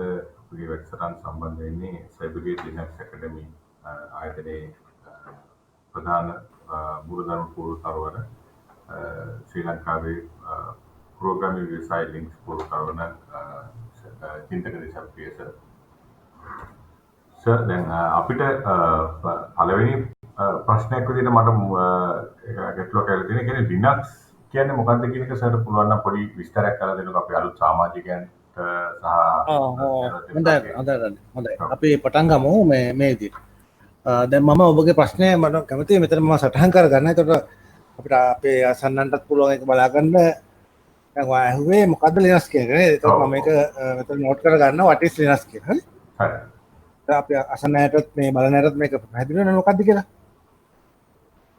අපගේ වැඩසටහන සම්බන්ධ වෙන්නේ සයිබර්ගේට් ලිනක්ස් ඇකඩමි ආයතනයේ ප්‍රධාන මූලධර්ම පුහුණුකරුවන ශ්‍රී ලංකාවේ ප්‍රෝග්‍රෑමින් විෂය ලින්ක්ස් පුහුණුකරුවන චින්තක දේශප්‍රිය සර් දැන් අපිට පළවෙනි ප්‍රශ්නයක් විදිහට මට ගැටලුවක් ඇවිල්ලා තියෙන කියන්නේ ලිනක්ස් කියන්නේ මොකක්ද කියන එක සර් පුළුවන් නම් පොඩි විස්තරයක් කරලා දෙන්නකෝ අපි අලුත් සමාජිකයන්ට සහ හොඳයි අපි පටන් ගමු මේ විදිහට. දැන් මම ඔබගේ ප්‍රශ්නය මට කැමතියි මෙතන මම සටහන් කරගන්න. එතකොට අපිට අපේ අසන්නන්ටත් පුළුවන් ඒක බලා ගන්න. දැන් ඔයා ඇහුවේ මොකද්ද ලිනක්ස් කියන එක නේද? එතකොට මම මේක මෙතන නෝට් කරගන්න what is ලිනක්ස් කියලා. හරි? හරි. අපි අසන්නයටත් මේ බලනයටත් මේක පැහැදිලි වෙනවද මොකද්ද කියලා?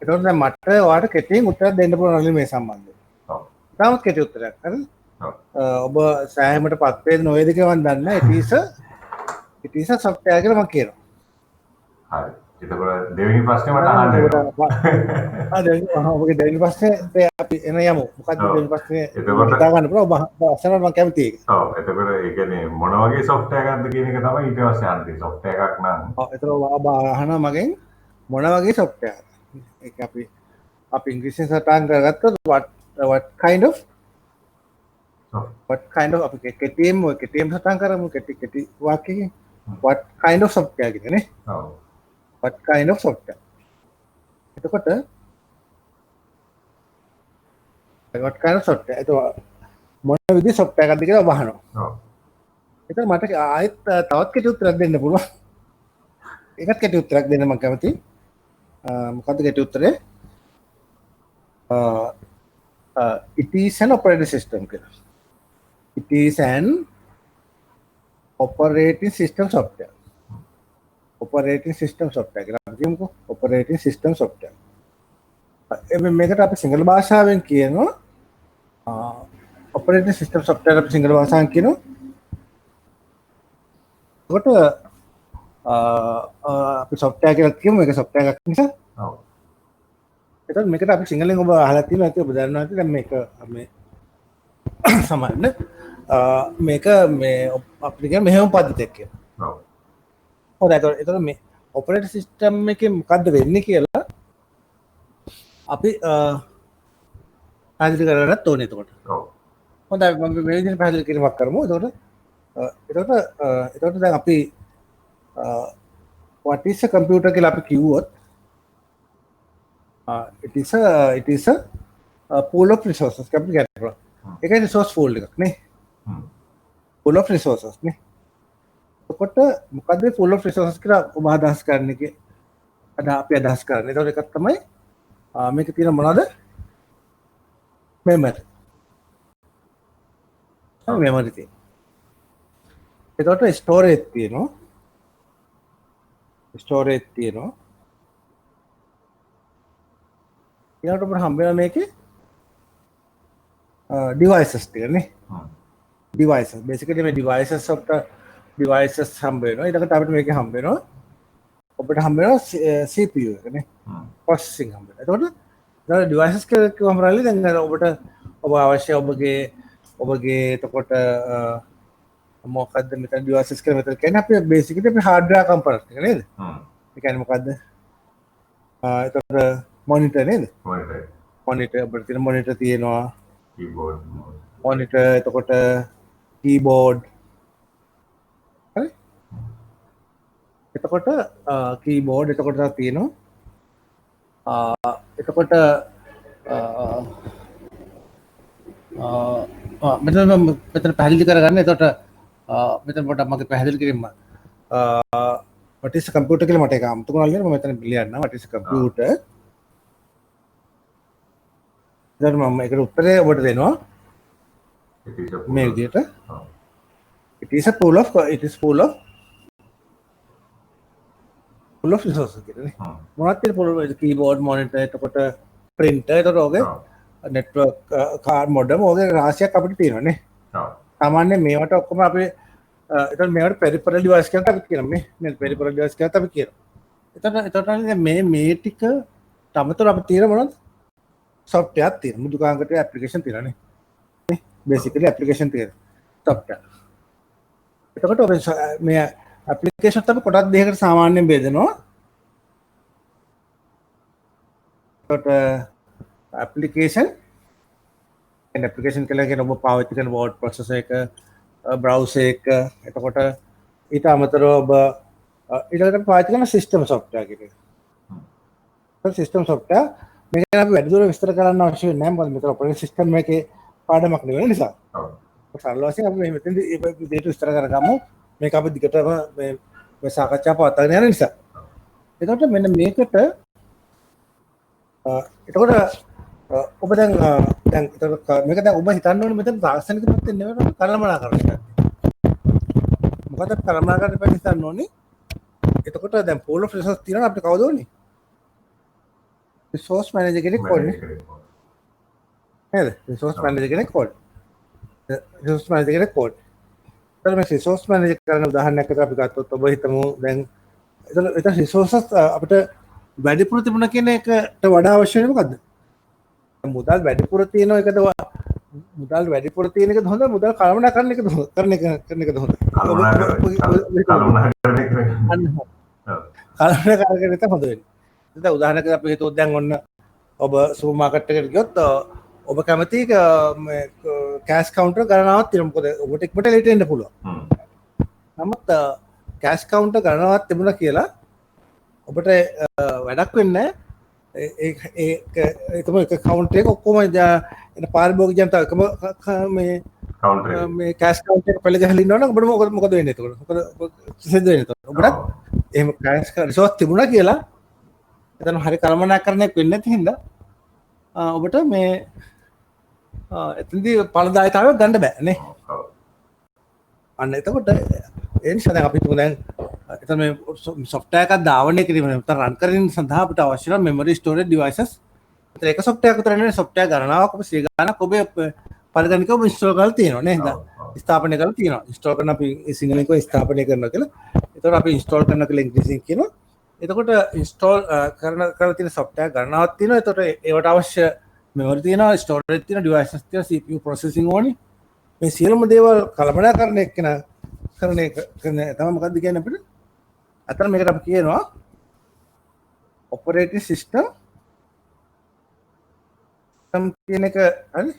එතකොට දැන් මට ඔයාලට කෙටියෙන් උත්තර දෙන්න පුළුවන් මේ සම්බන්ධයෙන්. ඔව්. තාමත් කෙටි උත්තරයක්. හරිද? ඔබ සෑහීමටපත් වේද නොවේද කියලා මම දන්නේ it is a software කියලා මම කියනවා. හරි. එතකොට දෙවෙනි ප්‍රශ්නේ මට අහන්න වෙනවා. ඔබගේ දෙවෙනි ප්‍රශ්නේ අපි එන යමු. මොකක්ද දෙවෙනි ප්‍රශ්නේ? එතකොට හිතා ගන්න පුළුවන්. ඔබ අසනට මම කැමතියි ඒක. ඔව්. එතකොට ඒ කියන්නේ මොන වගේ software එකක්ද කියන එක තමයි ඊට පස්සේ අහන්න තියෙන්නේ. software එකක් නම් ඔව්. එතකොට ඔබ අහනවා මගෙන් මොන වගේ software? ඒක අපි ඉංග්‍රීසියෙන් සටහන් කරගත්තොත් what kind of අපි කෙටියෙන් සටහන් කරමු කෙටි වාක්‍යයකින් what kind of software කියන්නේ නේ. ඔව්. what kind of software. එතකොට what kind of software එතකොට මොන විදිහේ software එකක්ද කියලා අහනවා. ඔව්. එතකොට මට ආයෙත් තවත් කෙටි උත්තරයක් දෙන්න පුළුවන්. ඒකත් කෙටි උත්තරයක් දෙන්න මම කැමතියි. මොකද්ද කෙටි උත්තරේ? It is an operating system කියලා. It is an operating system software. Operating system software කියලා අපි කියමුකෝ. Operating system software. මේකට අපි සිංහල භාෂාවෙන් කියනවා operating system software අපි සිංහල භාෂාවෙන් කියනවා. ඒකට අපි software කියලා කියමු. මේක software එකක් නිසා. ඔව්. එතකොට මේකට අපි සිංහලෙන් ඔබ අහලා තියෙනවා ඇති ඔබ දන්නවා ඇති දැන් මේක මේ සමාන මේක මේ අපිට කියන මෙහෙම පද්ධතියක් කියලා. ඔව්. හොඳයි එතකොට මේ ඔපරේටින් සිස්ටම් එකේ මොකද්ද වෙන්නේ කියලා අපි පැහැදිලි කරගන්නත් ඕනේ එතකොට. ඔව්. හොඳයි මම මේ විදිහට පැහැදිලි කිරීමක් කරමු. එතකොට දැන් අපි what is a computer කියලා අපි කිව්වොත් it is a pool of resources අපි කියනවා. ඒකයි resource pool එකක් නේ. pool of resources නේ. එතකොට මොකද්ද pool of resources කියලා ඔබ අදහස් කරන්නේ කි අපි අදහස් කරන්නේ. ඒතකොට එකක් තමයි මේක තියෙන මොනවද? memory. memory තියෙනවා. එතකොට storage තියෙනවා. ඊළඟට අපිට හම්බ වෙන මේකේ devices ටික නේ. devices basically මේ devices හම්බ වෙනවා. ඊළඟට අපිට මේකේ හම්බ වෙනවා ඔබට හම්බ වෙනවා CPU එක නේ. processing හම්බ වෙනවා. එතකොට දැන් devices කියවම රැලි දැන් ඔබට ඔබ අවශ්‍ය ඔබගේ එතකොට මොකක්ද මෙතන devices කියලා මෙතන කියන්නේ අපි basically අපි hardware component එක නේද? ඒ කියන්නේ මොකද්ද? එතකොට monitor නේද? monitor අපිට තියෙන monitor තියෙනවා. keyboard. monitor එතකොට keyboard. හරි? එතකොට keyboard එතකොට තියෙනවා. එතකොට මෙතන පැහැදිලි කරගන්න. එතකොට මෙතන පොඩ්ඩක් මගේ පැහැදිලි කිරීම what is a computer කියලා මට ඒක අමතක වුණා නේද? මම මෙතන ලියන්න what is a computer. දැන් මම ඒකට උත්තරේ ඔබට දෙනවා මේ විදිහට. it is full of resources කියන්නේ. මොනවද තියෙන keyboard monitor එතකොට printer එතකොට ඔගේ network card modem ඔගේ රාශියක් අපිට තියෙනවා නේ. සාමාන්‍යයෙන් මේවට ඔක්කොම අපි එතකොට මේවට peripheral device කියලා අපි කියනවා මේ peripheral device කියලා අපි කියනවා. එතකොට මේ ටික තමතර අපි තියෙන මොනවද? software තියෙනවා. මුදුකාංගට application තියෙනවා නේ. basically application තියෙනවා. software. එතකොට ඔබ මේ ඇප්ලිකේෂන් තමයි කොටස් දෙකකට සාමාන්‍යයෙන් බෙදනවා. එතකොට ඇප්ලිකේෂන් කියලා කියන්නේ ඔබ පාවිච්චි කරන වර්ඩ් ප්‍රොසෙසර් එක, බ්‍රවුසර් එක, එතකොට ඊට අමතරව ඔබ ඊළඟට පාවිච්චි කරන සිස්ටම් සොෆ්ට්වෙයාර් එක. සිස්ටම් සොෆ්ට්වෙයාර් මේක ගැන අපි වැඩිදුර විස්තර කරන්න අවශ්‍ය නැහැ. මොකද මෙතන ඔපරේටින් සිස්ටම් එකේ පාඩමක් නෙවෙයි නිසා. සරල වශයෙන් අපි මෙතෙන්දී මේ විදිහට විස්තර කරගමු. මේක අපි දිගටම මේ සාකච්ඡා පවත්වාගෙන යන නිසා. එතකොට මෙන්න මේකට එතකොට ඔබ දැන් මේක දැන් ඔබ හිතන්න ඕනේ මෙතන තාක්ෂණික පැත්තෙන් නෙවෙයි කළමනාකරණය. මොකද කළමනාකරණය පැත්තෙන් හිතන්න ඕනේ. එතකොට දැන් pool of resource තියෙනවා අපිට කවුද ඕනේ? resource manager කෙනෙක් ඕනේ. නේද? resource manager කෙනෙක් ඕනේ. resource manager කෙනෙක් ඕනේ. එතකොට මේ resource manager කරන උදාහරණයක් විතර අපි ගත්තොත් ඔබ හිතමු දැන් එතන resources අපිට වැඩිපුර තිබුණා කියන එකට වඩා අවශ්‍ය වෙන්නේ මොකද්ද? මුදල් වැඩිපුර තියෙන එකද මුදල් වැඩිපුර තියෙන එකද හොඳ මුදල් කළමනාකරන එකද හොඳ කරන එකද හොඳ කළමනාකරන එක හොඳ වෙන්නේ. දැන් උදාහරණයක් අපි හිතුවොත් දැන් ඔන්න ඔබ සුපර් මාකට් එකකට ගියොත් ඔබ කැමති මේ කෑෂ් කවුන්ටර් ගණනාවක් තියෙනවා. මොකද ඔබට ඉක්මනට ලේට් වෙන්න පුළුවන්. නමුත් කෑෂ් කවුන්ටර් ගණනාවක් තිබුණා කියලා ඔබට වැඩක් වෙන්නේ ඒ තමයි එක කවුන්ටර් එක ඔක්කොම එන පාරිභෝගික ජනතාව එකම මේ මේ කෑෂ් කවුන්ටර් එක පෙළ ගහලා ඉන්නවනම් ඔබට මොකද වෙන්නේ එතකොට? මොකද සිද්ධ වෙන්නේ එතකොට? ඔබට එහෙම කෑෂ් රිසෝස් තිබුණා කියලා එතන හරි කළමනාකරණයක් වෙන්නේ නැති හින්දා ඔබට මේ එතනදී ඵලදායීතාවයක් ගන්න බෑ නේ. අන්න එතකොට ඒ නිසා දැන් අපි හිතමු දැන් එතන මේ software එකක් ධාවනය කිරීම නැත්නම් රන් කිරීම සඳහා අපිට අවශ්‍ය කරන memory storage devices. ඒතර එක software එකක් විතර නෙවෙයි software ගණනාවක් ඔබ සිය ගණනක් ඔබ පරිගණකව install කරලා තියෙනවා නේද? ස්ථාපනය කරලා තියෙනවා. install කරන අපි සිංහලෙන් කියව ස්ථාපනය කරනවා කියලා. ඒතකොට අපි install කරනවා කියලා ඉංග්‍රීසියෙන් කියනවා. එතකොට install කරලා තියෙන software ගණනාවක් තියෙනවා. ඒතකොට ඒවට අවශ්‍ය memory තියෙනවා, storage තියෙනවා, devices තියෙනවා, CPU processing ඕනේ. මේ සියලුම දේවල් කළමනාකරණය කරන එක තමයි මොකක්ද කියන්නේ අපිට? අතන මේකට අපි කියනවා operating system කියන එක හරි.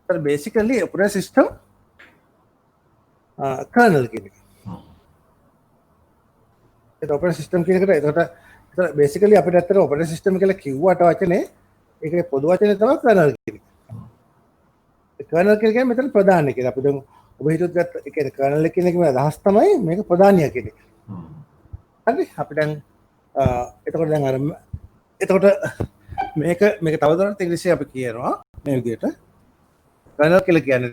ඒතර basically operating system kernel කියන එක. ඒක operating system කියන එකට ඒතර basically අපිට ඇත්තට operating system කියලා කිව්වට වචනේ ඒකේ පොදු වචනේ තමයි kernel කියන එක. කර්නල් කියන්නේ මෙතන ප්‍රධාන කියලා. අපි දැන් ඔබ හිතුවත් ගත්ත ඒ කියන්නේ කර්නල් කියන එකේ අදහස් තමයි මේක ප්‍රධානිය කියන එක. හරි අපි දැන් එතකොට දැන් අර එතකොට මේක තවදුරටත් ඉංග්‍රීසියෙන් අපි කියනවා මේ විදිහට කර්නල් කියලා කියන්නේ.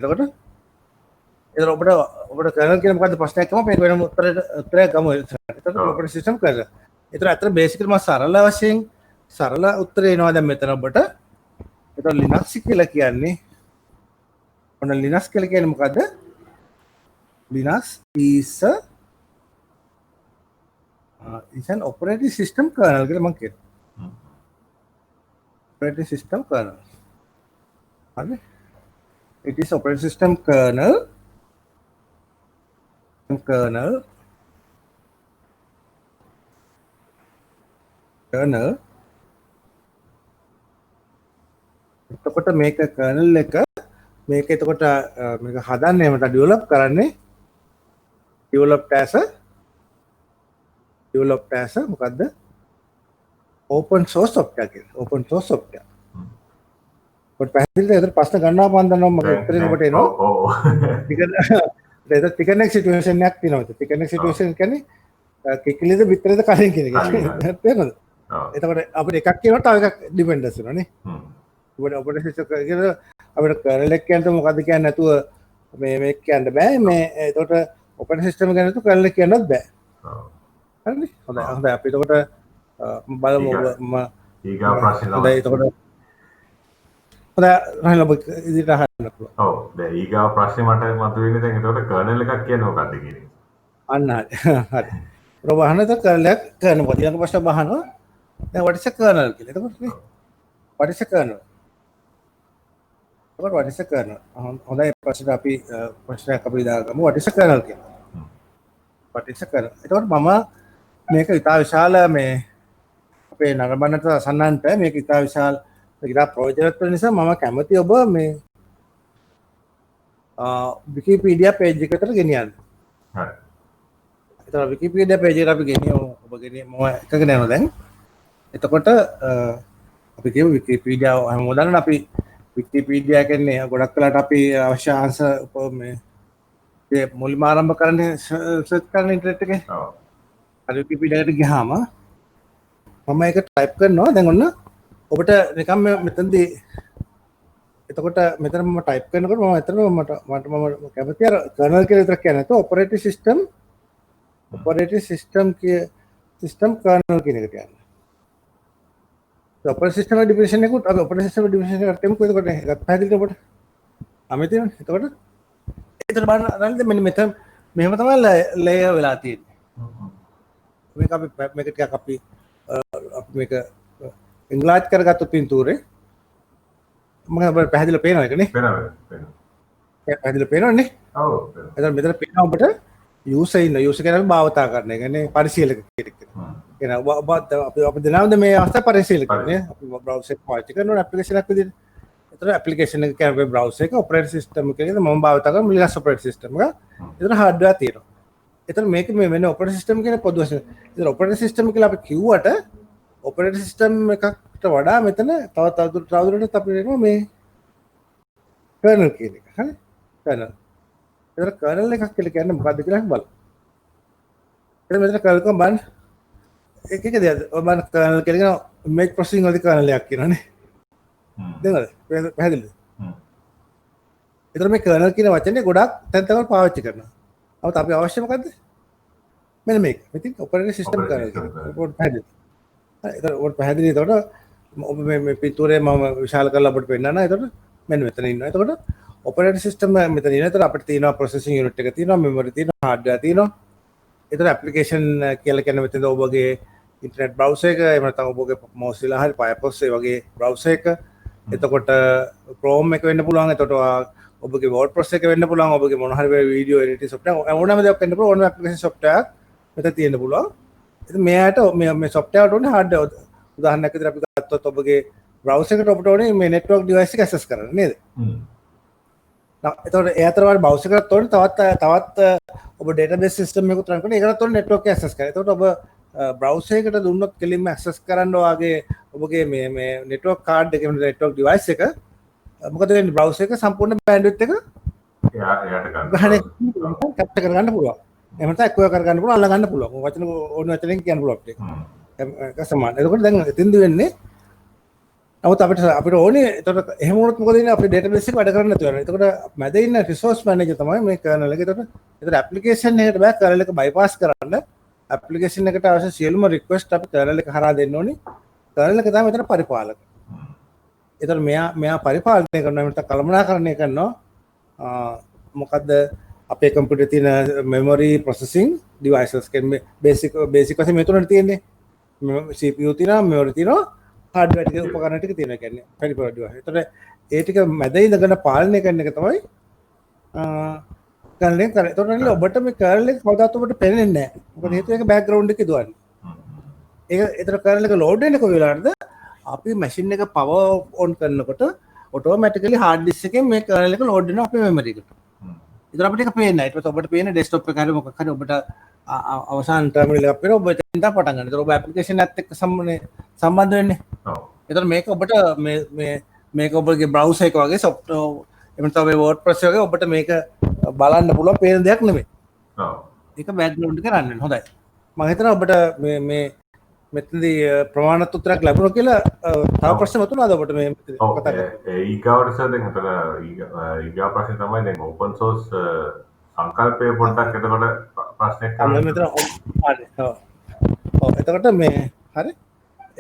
එතකොට ඔබට කර්නල් කියන මොකද්ද ප්‍රශ්නයක් ගම මේක වෙනම උත්තරයක් ගමු. එතකොට ඔපරේටින් සිස්ටම් කර්නල්. ඒතර අතර බේසිකලි මම සරල වශයෙන් සරල උත්තරේ එනවා දැන් මෙතන ඔබට. එතකොට ලිනක්ස් කියලා කියන්නේ ඔන්න ලිනක්ස් කියලා කියන්නේ මොකද්ද? Linux is an operating system kernel කියලා මම කියනවා. operating system kernel. හරි? It is operating system kernel. එතකොට මේක kernel එක මේක එතකොට මේක හදන්නේ මට ඩෙවලොප් කරන්නේ ඩෙවලොප්ඩ් as මොකද්ද ඕපන් සෝස් software කියලා. Open sauce software. කොට පැහැදිලිද? ඒතර ප්‍රශ්න ගන්නවා මම දන්නවා මගේ උත්තරේ ඔබට එනවා. ඔව්. ඒක ටිකනෙක් සිටුේෂන් එකක් තියෙනවා. ටිකනෙක් සිටුේෂන් කියන්නේ කිකිලිද විතරද කලින් කියන එක. තේරෙනවද? එතකොට අපිට එකක් කියනවා තව එකක් ඩිපෙන්ඩන්ස් වෙනවා නේ. ඔබට ඔපරේටින් සිස්ටම් කියලා අපිට කර්නල් එක කියන්න මොකද්ද කියන්නේ නැතුව මේක කියන්න බෑ. මේ එතකොට ඔපරේටින් සිස්ටම් ගැන නැතුව කර්නල් එක කියන්නත් බෑ. හරිනේ? හොඳයි අපි එතකොට බලමු ඊගා ප්‍රශ්නේ හොඳයි එතකොට හොඳයි රහල ඔබ ඉදිරියට අහන්න පුළුවන්. ඔව් දැන් ඊගා ප්‍රශ්නේ මට මතුවෙන්නේ දැන් එතකොට කර්නල් එකක් කියන්නේ මොකද්ද කියන එක. අන්න හරි. ඔබ අහනද කර්නල් එක කරන මොකද? ඊළඟ ප්‍රශ්න අහනවා දැන් what is a kernel කියලා. එතකොට නේ what is a kernel? what is a kernel? හොඳයි ප්‍රශ්න අපි දාගමු what is a kernel කියලා. පටිච්ච කරනවා. එතකොට මම මේක ඉතා විශාල මේ අපේ නරඹන්නට අසන්නන්ට මේක ඉතා විශාල ඉතා ප්‍රයෝජනවත් වෙන නිසා මම කැමති ඔබ මේ විකිපීඩියා පේජ් එකකට ගෙනියන්න. හරි. එතකොට විකිපීඩියා පේජ් එකට අපි ගෙනියමු. ඔබ ගෙනියමු මම එකගෙන යනවා දැන්. එතකොට අපි කියමු විකිපීඩියා හැමෝටම අපි විකිපීඩියා කියන්නේ ගොඩක් වෙලාට අපි අවශ්‍ය ආන්සර් මේ ඒ මුලින්ම ආරම්භ කරන්නේ සර්ච් කරන ඉන්ටර්නෙට් එකේ. ඔව්. අර විකිපීඩියා එකට ගියාම මම ඒක ටයිප් කරනවා. දැන් ඔන්න ඔබට නිකම් මෙතනදී එතකොට මෙතන මම ටයිප් කරනකොට මම එතන මට කැමති අර කර්නල් කියලා විතරක් කියන්නේ නැතුව ඔපරේටිව් සිස්ටම් කර්නල් කියන එකට යන්න. ඔපරේටිව් සිස්ටම් ඩිෆිනිෂන් එකකුත් අපි ඔපරේටිව් සිස්ටම් ඩිෆිනිෂන් එකට එමුකෝ. එතකොට ඒකත් පැහැදිලිද ඔබට? අමිතියනේ. එතකොට ඒතර බලන්න මෙන්න මෙතන මෙහෙම තමයි ලේයර් වෙලා තියෙන්නේ. මේක අපි මේක ටිකක් අපි මේක ඉංග්‍රීසි කරගත්තු පින්තූරේ මම ඔබට පැහැදිලිව පේනවා ඒකනේ. පේනවා. පැහැදිලිව පේනවනේ. ඔව්. එතන මෙතන පේනවා ඔබට යූසර් ඉන්න. යූසර් කියන්නේ භාවිතා කරන එක. කියන්නේ පරිශීලක කෙනෙක්. කියන ඔබ අපි දෙනාම මේ අවස්ථාව පරිශීලකනේ. අපි බ්‍රවුසර් එක පාවිච්චි කරන ඇප්ලිකේෂන් එකක් විදිහට. එතන ඇප්ලිකේෂන් එක කියන්නේ බ්‍රවුසර් එක ඔපරේටිව් සිස්ටම් එක කියන්නේ මම භාවිතා කරන ලිනක්ස් ඔපරේටිව් සිස්ටම් එක. එතන හાર્ඩ්වෙයාර් තියෙනවා. එතන මේක මේ වෙන ඔපරේටිව් සිස්ටම් කියන පොදු වශයෙන්. එතන ඔපරේටිව් සිස්ටම් කියලා අපි කිව්වට ඔපරේටිව් සිස්ටම් එකකට වඩා මෙතන තවදුරටත් අපි වෙනවා මේ කර්නල් කියන එක. හරි? කර්නල්. එතන කර්නල් එකක් කියලා කියන්නේ මොකක්ද කියලා අපි බලමු. එතන මෙතන කර්නල් එක බලන්න. එක දෙයක්. ඔය බලන්න කර්නල් කියලා ඉමේජ් ප්‍රොසෙසිං වලදී කර්නල් එකක් කියනවානේ. දෙනවද? පැහැදිලිද? එතන මේ කර්නල් කියන වචනේ ගොඩක් තැන් තැන්වල පාවිච්චි කරනවා. අවුත් අපි අවශ්‍ය මොකද්ද? මෙන්න මේක. ඉතින් ඔපරේටිව් සිස්ටම් කර්නල් එක. පොඩ්ඩක් පැහැදිලි. හරි. එතකොට ඔබට පැහැදිලි. එතකොට ඔබ මේ පිටුරේ මම විශාල කරලා ඔබට පෙන්නන්න. එතකොට මෙන්න මෙතන ඉන්නවා. එතකොට ඔපරේටිව් සිස්ටම් මෙතන ඉන්නවා. එතකොට අපිට තියෙනවා ප්‍රොසෙසිං යුනිට් එක තියෙනවා, මෙමරි තියෙනවා, හાર્ඩ්වෙයාර් තියෙනවා. එතකොට ඇප්ලිකේෂන් කියලා කියන්නේ මෙතන ඔබගේ ඉන්ටර්නෙට් බ්‍රවුසර් එක, එහෙම නැත්නම් ඔබගේ Mozilla හරි Firefox ඒ වගේ බ්‍රවුසර් එක. එතකොට Chrome එක වෙන්න පුළුවන්. එතකොට ඔබගේ WordPress එක වෙන්න පුළුවන්. ඔබගේ මොන හරි වීඩියෝ එඩිටින් software ඕනෑම දෙයක් වෙන්න පුළුවන්. ඕනෑම ඇප්ලිකේෂන් software මෙතන තියෙන්න පුළුවන්. ඉතින් මෙයාට මේ software වලට ඕනේ hardware. උදාහරණයක් විදිහට අපි ගත්තොත් ඔබගේ browser එකට ඔබට ඕනේ මේ network device එක access කරන්න නේද? එතකොට ඒ අතර වල browser එකකට ඕනේ තවත් ඔබ database system එකකුත් run කරන. ඒකටත් ඕනේ network එක access කරන්න. එතකොට ඔබ browser එකට දුන්නොත් කෙලින්ම access කරන්න ඔයාගේ ඔබගේ මේ network card එක network device එක මොකද වෙන්නේ browser එක සම්පූර්ණ bandwidth එක එයාට ගන්න. capture කරගන්න පුළුවන්. එහෙම නැත්නම් acquire කරගන්න පුළුවන්, අල්ල ගන්න පුළුවන්. වචන ඕන වචනෙන් කියන්න පුළුවන් අපිට. ඒක සමාන. එතකොට දැන් එතෙන්ද වෙන්නේ නමුත් අපිට ඕනේ එතකොට එහෙම වුණොත් මොකද වෙන්නේ අපේ database එක වැඩ කරන්නේ නැතුව යනවා. එතකොට මැද ඉන්න resource manager තමයි මේ kernel එක. එතකොට application එකට බෑ kernel එක bypass කරන්න. application එකට අවශ්‍ය සියලුම request අපි kernel එක හරහා දෙන්න ඕනේ. kernel එක තමයි මෙතන පරිපාලක. එතකොට මෙයා පරිපාලනය කරනවා නැත්නම් කළමනාකරණය කරනවා මොකද්ද අපේ කම්පියුටරේ තියෙන memory processing devices කියන්නේ basic වශයෙන් මේ තුනට තියෙන්නේ. CPU තියෙනවා, memory තියෙනවා, hardware ටික උපකරණ ටික තියෙනවා කියන්නේ peripheral device. එතකොට ඒ ටික මැද ඉඳගෙන පාලනය කරන එක තමයි kernel එක කරන්නේ. එතකොට ඔබට මේ kernel එක කවදාවත් ඔබට පේන්නේ නැහැ. මොකද හේතුව ඒක background එකේ දුවන්නේ. ඒක එතකොට kernel එක load වෙන්නේ කොයි වෙලාවටද? අපි machine එක power on කරනකොට automatically hard disk එකෙන් මේ kernel එක load වෙනවා අපේ memory එකට. ඉතින් අපිට ඒක පේන්නේ නැහැ. ඊට පස්සේ ඔබට පේන්නේ desktop එක හරි මොකක් හරි ඔබට අවසාන terminal එකක් පේනවා. ඔබ එතෙන් තමයි පටන් ගන්න. ඒතර ඔබ application එකත් එක්ක සම්බන්ධ වෙන්නේ. ඔව්. ඒතර මේක ඔබට මේක ඔබගේ browser එක වගේ software එහෙම නැත්නම් ඔබේ WordPress වගේ ඔබට මේක බලන්න පුළුවන් පේන දෙයක් නෙමෙයි. ඔව්. ඒක background එක රන් වෙනවා. හොඳයි. මම හිතනවා ඔබට මේ මෙතනදී ප්‍රමාණවත් උත්තරයක් ලැබුණා කියලා තව ප්‍රශ්න මතුනවාද ඔබට මේ කතා කරලා? ඊගාවට සර් දැන් එතන ඊගා ප්‍රශ්නේ තමයි දැන් open source සංකල්පය පොඩ්ඩක් එතකොට ප්‍රශ්නයක් කරන්න මෙතන හරි. ඔව්. එතකොට මේ හරි.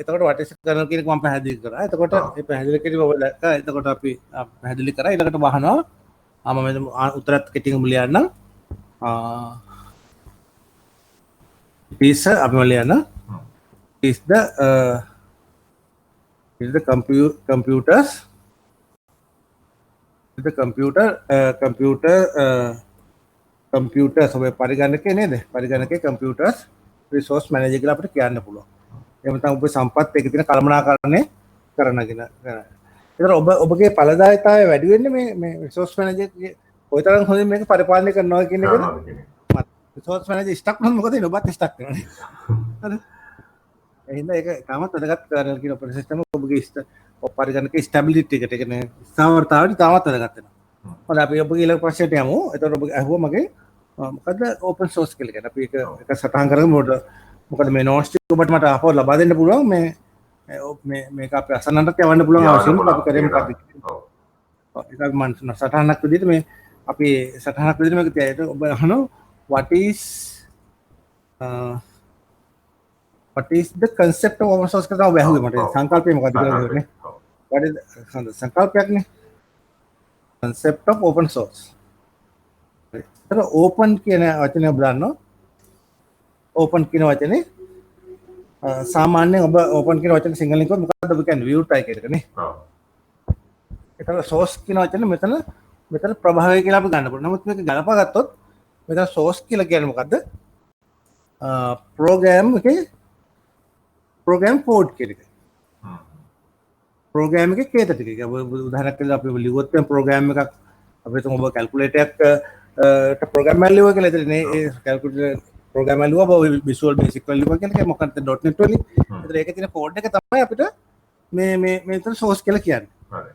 එතකොට what is kernel කියන එක මම පැහැදිලි කරා. එතකොට මේ පැහැදිලි කිරීම ඔබ දැක්කා. එතකොට අපි පැහැදිලි කරා. ඊළඟට වහනවා. මම මේ උත්තරත් කෙටියෙන් ලියන්නම්. පිස අපි ලියන්න. is the computers the computer computers ඔබ පරිගණකය නේද? පරිගණකයේ කම්පියුටර්ස් රිසෝස් මැනේජර් කියලා අපිට කියන්න පුළුවන්. එහෙම නැත්නම් ඔබ සම්පත් එක තියෙන කළමනාකරණය කරනගෙන. ඒතර ඔබගේ ඵලදායීතාවය වැඩි වෙන්නේ මේ රිසෝස් මැනේජර්ගේ කොයිතරම් හොඳින් මේක පරිපාලනය කරනවා කියන එකද? රිසෝස් මැනේජර් ස්ටක් නම් මොකද වෙන්නේ? ඔබත් ස්ටක් වෙනවානේ. හරි. එහෙනම් ඒක තාමත් වැදගත් කරලා කියන ඔපරේටින් සිස්ටම් ඔබගේ පරිගණක ස්ටැබිලිටි එකට ඒ කියන්නේ ස්ථාවරතාවයට තාමත් වැදගත් වෙනවා. හොඳයි අපි ඔබගේ ඊළඟ ප්‍රශ්නයට යමු. එතකොට ඔබ අහුවා මගේ මොකද්ද ඕපන් සෝස් කියලා කියන්නේ. අපි ඒක සටහන් කරගමු. මොකද මේ නෝට්ස් ටික ඔබට මට අපව ලබා දෙන්න පුළුවන් මේ මේක අපි අසන්නටත් යවන්න පුළුවන් අවශ්‍යම අපි කරේ මොකද්ද? ඔව් ඒක මම සටහනක් විදිහට මේ අපි සටහනක් විදිහට මේක තියලා ඔබ අහනවා what is the concept of open source කියලා ඔබ අහුවේ මට සංකල්පය මොකද්ද කියලා කියන්නේ. what is සංකල්පයක්නේ concept of open source. එතන open කියන වචනය ඔබ දන්නවා. open කියන වචනේ සාමාන්‍යයෙන් ඔබ open කියන වචනේ සිංහලෙන් කිව්වොත් මොකක්ද ඔබ කියන්නේ view type එකනේ. ඔව්. එතන source කියන වචනේ මෙතන ප්‍රභාවය කියලා අපි ගන්න පුළුවන්. නමුත් මේක ගලපා ගත්තොත් මෙතන source කියලා කියන්නේ මොකද්ද? program code කියන එක. program එකේ කේත ටික. උදාහරණයක් විදිහට අපි ලිව්වොත් program එකක් අපි හිතමු ඔබ calculator එකක් program එක ලිව්වා කියලා. එතන ඒ calculator program එක ලිව්වා ඔබ visual basic වල ලිව්වා කියන්නේ මොකක්ද .net වලින්. එතන ඒකේ තියෙන code එක තමයි අපිට මේ මෙතන source කියලා කියන්නේ. හරි.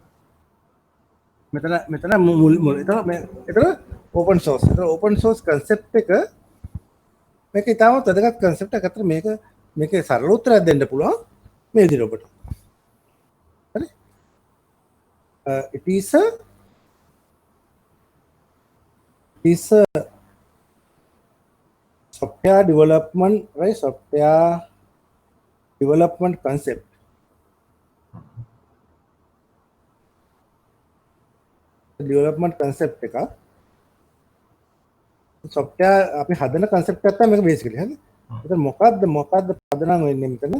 මෙතන මුල් එතන open source. එතන open source concept එක මේක ඉතාමත් වැදගත් concept එකක්. අතර මේකේ සරල උත්තරයක් දෙන්න පුළුවන් මේ විදිහට ඔබට. හරි? It is a software development, right? Software development concept. Development concept එක software අපි හදන concept එකක් තමයි මේක basically. හරි? එතන මොකද්ද පදනම් වෙන්නේ මෙතන?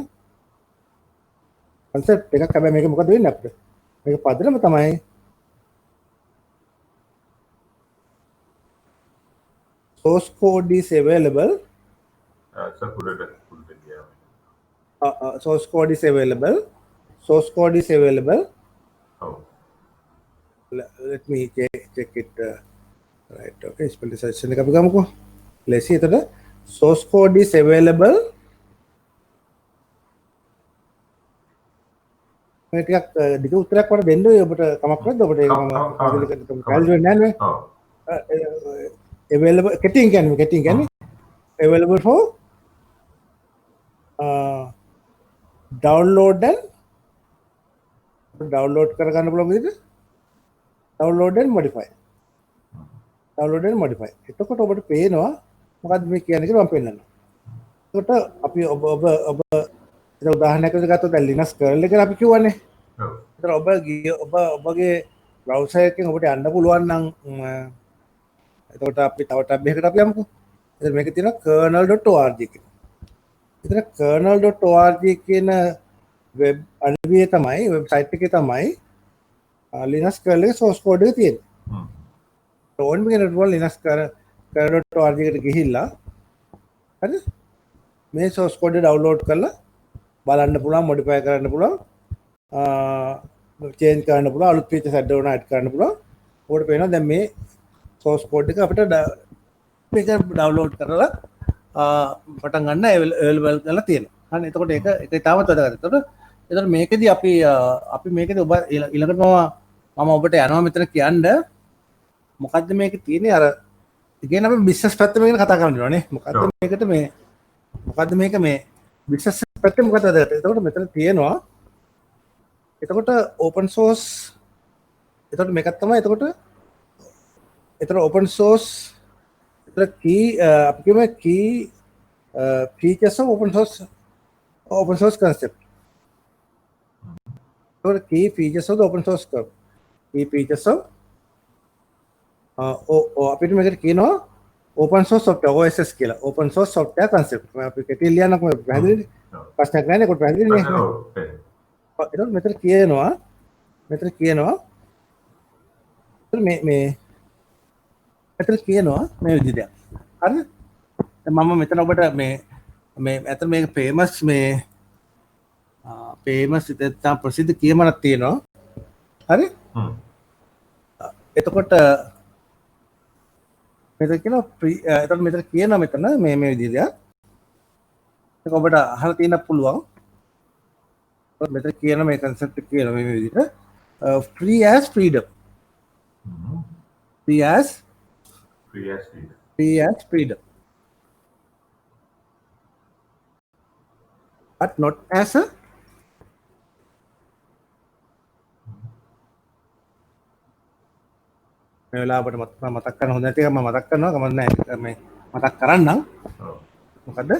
concept එකක්. හැබැයි මේක මොකද වෙන්නේ අපිට? මේක පදනම තමයි source code is available. Source code is available. Source code is available. Oh. Let me check it. Right. Okay. Specialization එක අපි ගමුකෝ. let's see එතන source code is available. මේ ටිකක් දිග උත්තරයක් වඩා දෙන්න ඔබට කමක් නැද්ද? ඔබට ඒක මම පැහැදිලි වෙන්නේ නැහැ නේ. available getting කියන්නේ available for download කර ගන්න පුළුවන් විදිහට download and modify. එතකොට ඔබට පේනවා මොකද්ද මේ කියන්නේ කියලා මම පෙන්නනවා. එතකොට අපි ඔබ ඒක උදාහරණයක් විදිහට ගත්තොත් දැන් Linux kernel එක අපි කියවනේ. ඔව්. එතකොට ඔබගේ browser එකෙන් ඔබට යන්න පුළුවන් නම් එතකොට අපි තව tab එකකට අපි යමුකෝ. එතන මේකේ තියෙනවා kernel.org කියලා. එතන kernel.org කියන web අඩවියේ තමයි website එකේ තමයි Linux kernel එකේ source code එක තියෙන්නේ. ඕන් මේකට පුළුවන් Linux kernel.org එකට ගිහිල්ලා හරි මේ source code එක download කරලා බලන්න පුළුවන්, modify කරන්න පුළුවන්, change කරන්න පුළුවන්, අලුත් features add කරන add කරන්න පුළුවන්. ඔකට පේනවා දැන් මේ source code එක අපිට මේක download කරලා පටන් ගන්න available කරලා තියෙනවා. හරි එතකොට ඒක තාමත් වැදගත්. එතකොට මේකෙදි අපි මේකෙදි ඔබ ඊළඟට මම ඔබට යනවා මෙතන කියන්න මොකද්ද මේකේ තියෙන්නේ අර ඉගෙන අපි බිස්නස් පැත්ත මේක කතා කරන්න ඕනේ. මොකද්ද මේක මේ බිස්නස් පැත්තේ මොකද්ද වැදගත්? එතකොට මෙතන තියෙනවා එතකොට open source එතකොට මේකක් තමයි එතකොට open source එතකොට key අපි කියමු key features of open source concept. එතකොට key features of the open source concept. key features of අපිට මේකට කියනවා open source software OSS කියලා. open source software concept. අපි කෙටි ලියන්නකො පැහැදිලිද? ප්‍රශ්නයක් නැහැ නේ කොට පැහැදිලි නේ. එතකොට මෙතන කියනවා මේ මෙතන කියනවා මේ විදිහට. හරිද? මම මෙතන ඔබට මේ ඇත්තට මේක famous මේ famous ඉතින් ප්‍රසිද්ධ කියමනක් තියෙනවා. හරි? එතකොට මෙතන කියනවා එතකොට මෙතන කියනවා මෙතන මේ විදිහට. ඒක ඔබට අහලා තියෙන්න පුළුවන්. මෙතන කියන මේ concept එක කියන මේ විදිහට free as freedom. free as freedom. But not as a මේ වෙලාවට මතක් කරන්න හොඳ නැති එක මම මතක් කරනවා කමක් නැහැ මේ මතක් කරන්නම් මොකද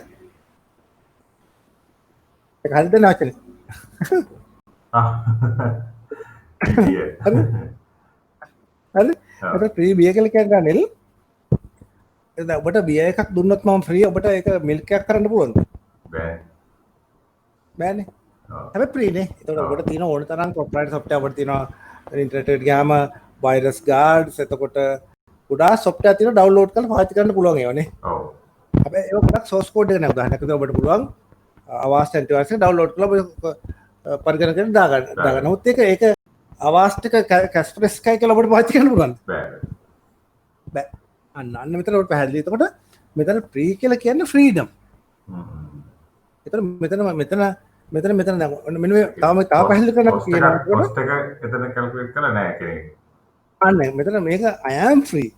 ඒක හරිද නැවචනේ හරි ඒක ෆ්‍රී බියර් කියලා කියන්නේ නිල් එතන ඔබට බියර් එකක් දුන්නොත් මම ෆ්‍රී ඔබට ඒක මිල්ක් එකක් කරන්න පුළුවන්ද බෑනේ හැබැයි ෆ්‍රී නේ ඒතකොට ඔබට තියෙන ඕන තරම් කොප්‍රයිට් සොෆ්ට්වෙයාර් ඔබට තියෙනවා ඉන්ටර්නෙට් එකට ගියාම වයිරස් ගාඩ්ස් එතකොට ගොඩාක් සොෆ්ට්වෙයාර් තියෙනවා ඩවුන්ලෝඩ් කරලා පාවිච්චි කරන්න පුළුවන් ඒවා නේ ඔව් හැබැයි ඒක ගොඩක් සෝස් කෝඩ් එක නේ උදාහරණයක් විදිහට ඔබට පුළුවන් අවස්ථ ඇන්ටිවයිරස් එක ඩවුන්ලෝඩ් කරලා පරිගණක කරලා දාගන්න. නමුත් ඒක අවස්ථ එක කැස්පරස් එකයි කියලා ඔබට පාවිච්චි කරන්න පුළුවන්. බෑ. අන්න මෙතන ඔබට පැහැදිලි. එතකොට මෙතන ෆ්‍රී කියලා කියන්නේ ෆ්‍රීඩම්. මෙතන දැන් මෙන්න මේ තව පැහැදිලි කරන්න කියනවා. කොස්ට් එක එතන කැල්කියුලේට් කරලා නැහැ කෙනෙක්. අන්න මෙතන මේක I am free.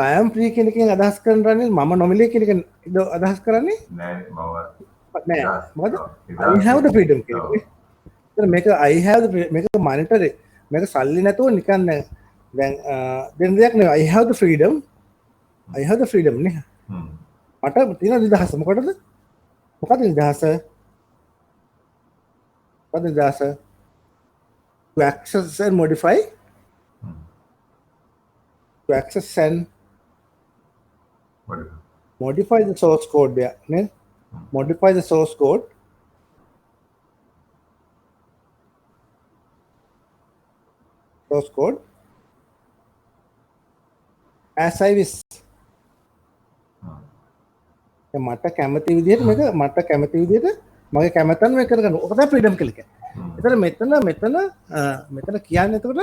I am free කියන එකෙන් අදහස් කරන්නේ මම නොමිලේ කියන එක අදහස් කරන්නේ නෑ මොකද I have the freedom කියන එක. මේක I have මේක monetary මේක සල්ලි නැතුව නිකන් දැන් දෙන්න දෙයක් නෙවෙයි I have the freedom නේ. මට තියෙන නිදහස මොකටද? මොකද නිදහස? To access and modify modify the source code there ne modify the source code as I wish මට කැමති විදිහට මේක මට කැමති විදිහට මගේ කැමතන් මේක කරගන්න. ඔක තමයි freedom කියලා කියන්නේ. ඒතර මෙතන කියන්නේ එතකොට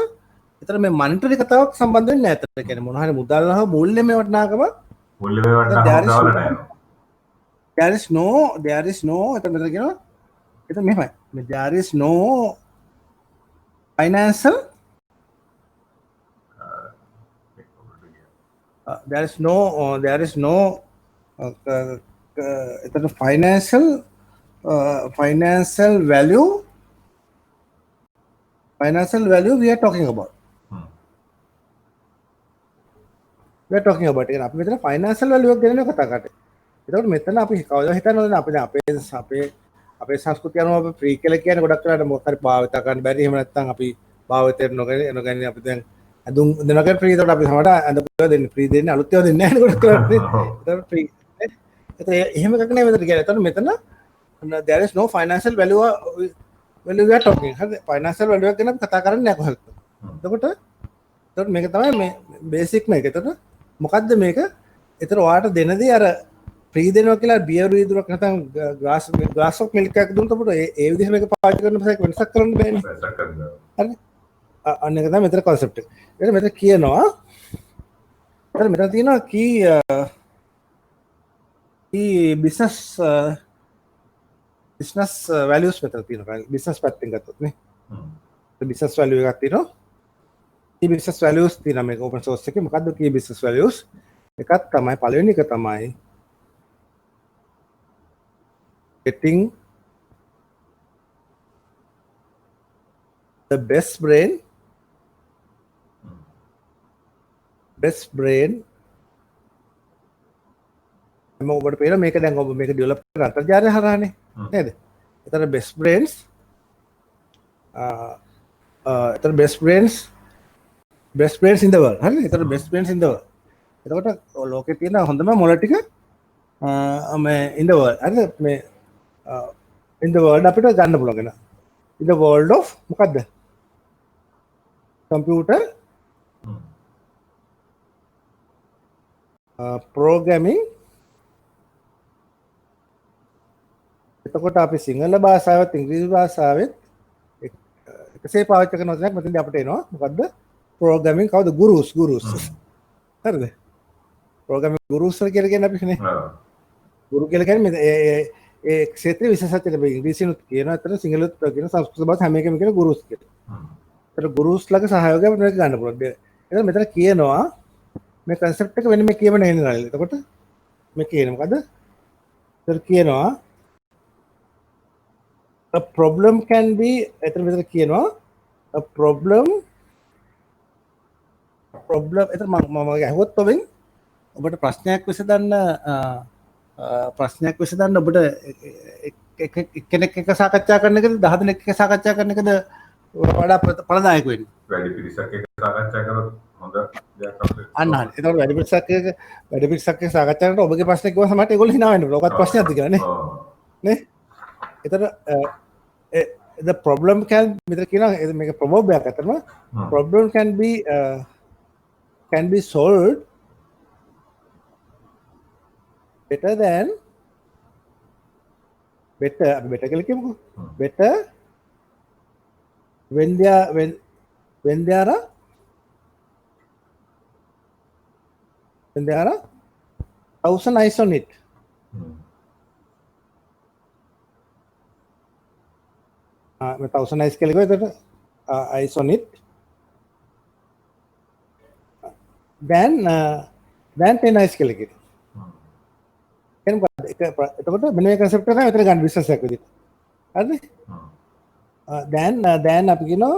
ඒතර මේ මොනිටරි කතාවක් සම්බන්ධ වෙන්නේ නැහැ. ඒතර කියන්නේ මොන හරි මුදල් හා මූල්‍ය මේ වටනාකම there is no එතන මෙතන කියනවා එතන මෙහෙමයි. there is no financial එතන financial value we are talking about. අපි මෙතන ෆයිනෑන්ෂල් වැලියු එක ගැන කතා කරන්නේ. ඒකට මෙතන අපි කවදා හිතනවද අපේ සංස්කෘතිය අනුව අපි ෆ්‍රී කියලා කියන්නේ ගොඩක් වෙලාවට මොකක් හරි භාවිත කරන්න බැරි. එහෙම නැත්නම් අපි භාවිතයට නොගන්නේ අපි දැන් අඳුම් දෙනකන් ෆ්‍රී. ඒකට අපි සමහරට අඳපුවා දෙන්නේ ෆ්‍රී දෙන්නේ අලුත් ඒවා දෙන්නේ නැහැ නේ ගොඩක් වෙලාවට. ඒකට ෆ්‍රී. ඒත් එහෙම එකක් නෙවෙයි මෙතන කියන්නේ. ඒතකොට මෙතන there is no financial value we are talking. හරි ෆයිනෑන්ෂල් වැලියු එක ගැන අපි කතා කරන්නේ නැහැ කොහෙද. එතකොට මේක තමයි මේ බේසික් මේක. එතකොට මොකද්ද මේක? ඒතර ඔයාලට දෙන දේ අර ෆ්‍රී දෙනවා කියලා බියර් වීදුරක් නැත්නම් ග්ලාස් ඔෆ් මිල්ක් එකක් දුන්නොත් අපිට ඒ විදිහට මේක පාවිච්චි කරන්න පස්සේ වෙනසක් කරන්න බෑනේ. හරි. අන්න ඒක තමයි මෙතන concept එක. ඒක මෙතන කියනවා මෙතන තියෙනවා key business values මෙතන තියෙනවා. business පැත්තෙන් ගත්තොත් නේ. business value එකක් තියෙනවා. key business values තියෙනවා මේක open source එකේ. මොකද්ද key business values? එකක් තමයි පළවෙනි එක තමයි getting the best brain මම ඔබට පේන මේක දැන් ඔබ මේක ඩෙවලොප් කරන අන්තර්ජාලය හරහානේ නේද? ඒතර best brains in the world. හරි. ඒතර best brains in the world. එතකොට ලෝකේ තියෙන හොඳම මොළ ටික මේ in the world. හරිද? මේ in the world අපිට ගන්න පුළුවන්. in the world of මොකද්ද? computer ප්‍රෝග්‍රෑමින් එතකොට අපි සිංහල භාෂාවත් ඉංග්‍රීසි භාෂාවත් එකසේ පාවිච්චි කරන වචනයක් මෙතනදී අපිට එනවා. මොකද්ද? ප්‍රෝග්‍රෑමින් කවුද? ගුරුස් හරිද? ප්‍රෝග්‍රෑමින් ගුරුස් කියලා කියන්නේ අපි නේ. ගුරු කියලා කියන්නේ ඒ ක්ෂේත්‍රයේ විශේෂත්වය ලැබෙයි. ඉංග්‍රීසිනුත් කියනවා අතර සිංහලුත් කියන සංස්කෘත භාෂා හැම එකම කියන ගුරුස් කියලා. ඒතර ගුරුස් ළඟ සහයෝගය අපිට මේක ගන්න පුළුවන්. එතන මෙතන කියනවා මේ concept එක වෙන මේ කියවන එන්නේ. එතකොට මේ කියන්නේ මොකද්ද? ඒතර කියනවා a problem can be එතන මෙතන කියනවා a problem එතන මම අහුවත් ඔබෙන් ඔබට ප්‍රශ්නයක් විසඳන්න ඔබට කෙනෙක් එක්ක සාකච්ඡා කරන එකද 10 දෙනෙක් එක්ක සාකච්ඡා කරන එකද වඩා ප්‍රදායක වෙන්නේ? වැඩි පිරිසක් එක්ක සාකච්ඡා කරොත් හොඳ දෙයක් අපිට. අන්න හරි. ඒතකොට වැඩි පිරිසක් එක්ක සාකච්ඡා කරනකොට ඔබගේ ප්‍රශ්නේ කිව්වම සමහරට ඒගොල්ලෝ hina වෙනවා. ඔකත් ප්‍රශ්නයක්ද කියලා නේ. නේ? ඒතර the problem can මෙතන කියනවා මේක ප්‍රොබබ් එකක් අතරම problem can be solved better කියලා කියමුකෝ. better when there are 1000 eyes on it. मैं 1000 eyes කියලා කිව්වා. එතකොට eyes on it then 10 eyes කියලා කිව්වා. එතකොට මෙන්න මේ concept එක තමයි මෙතන ගන්න business එකක් විදිහට. හරිද? then අපි කියනවා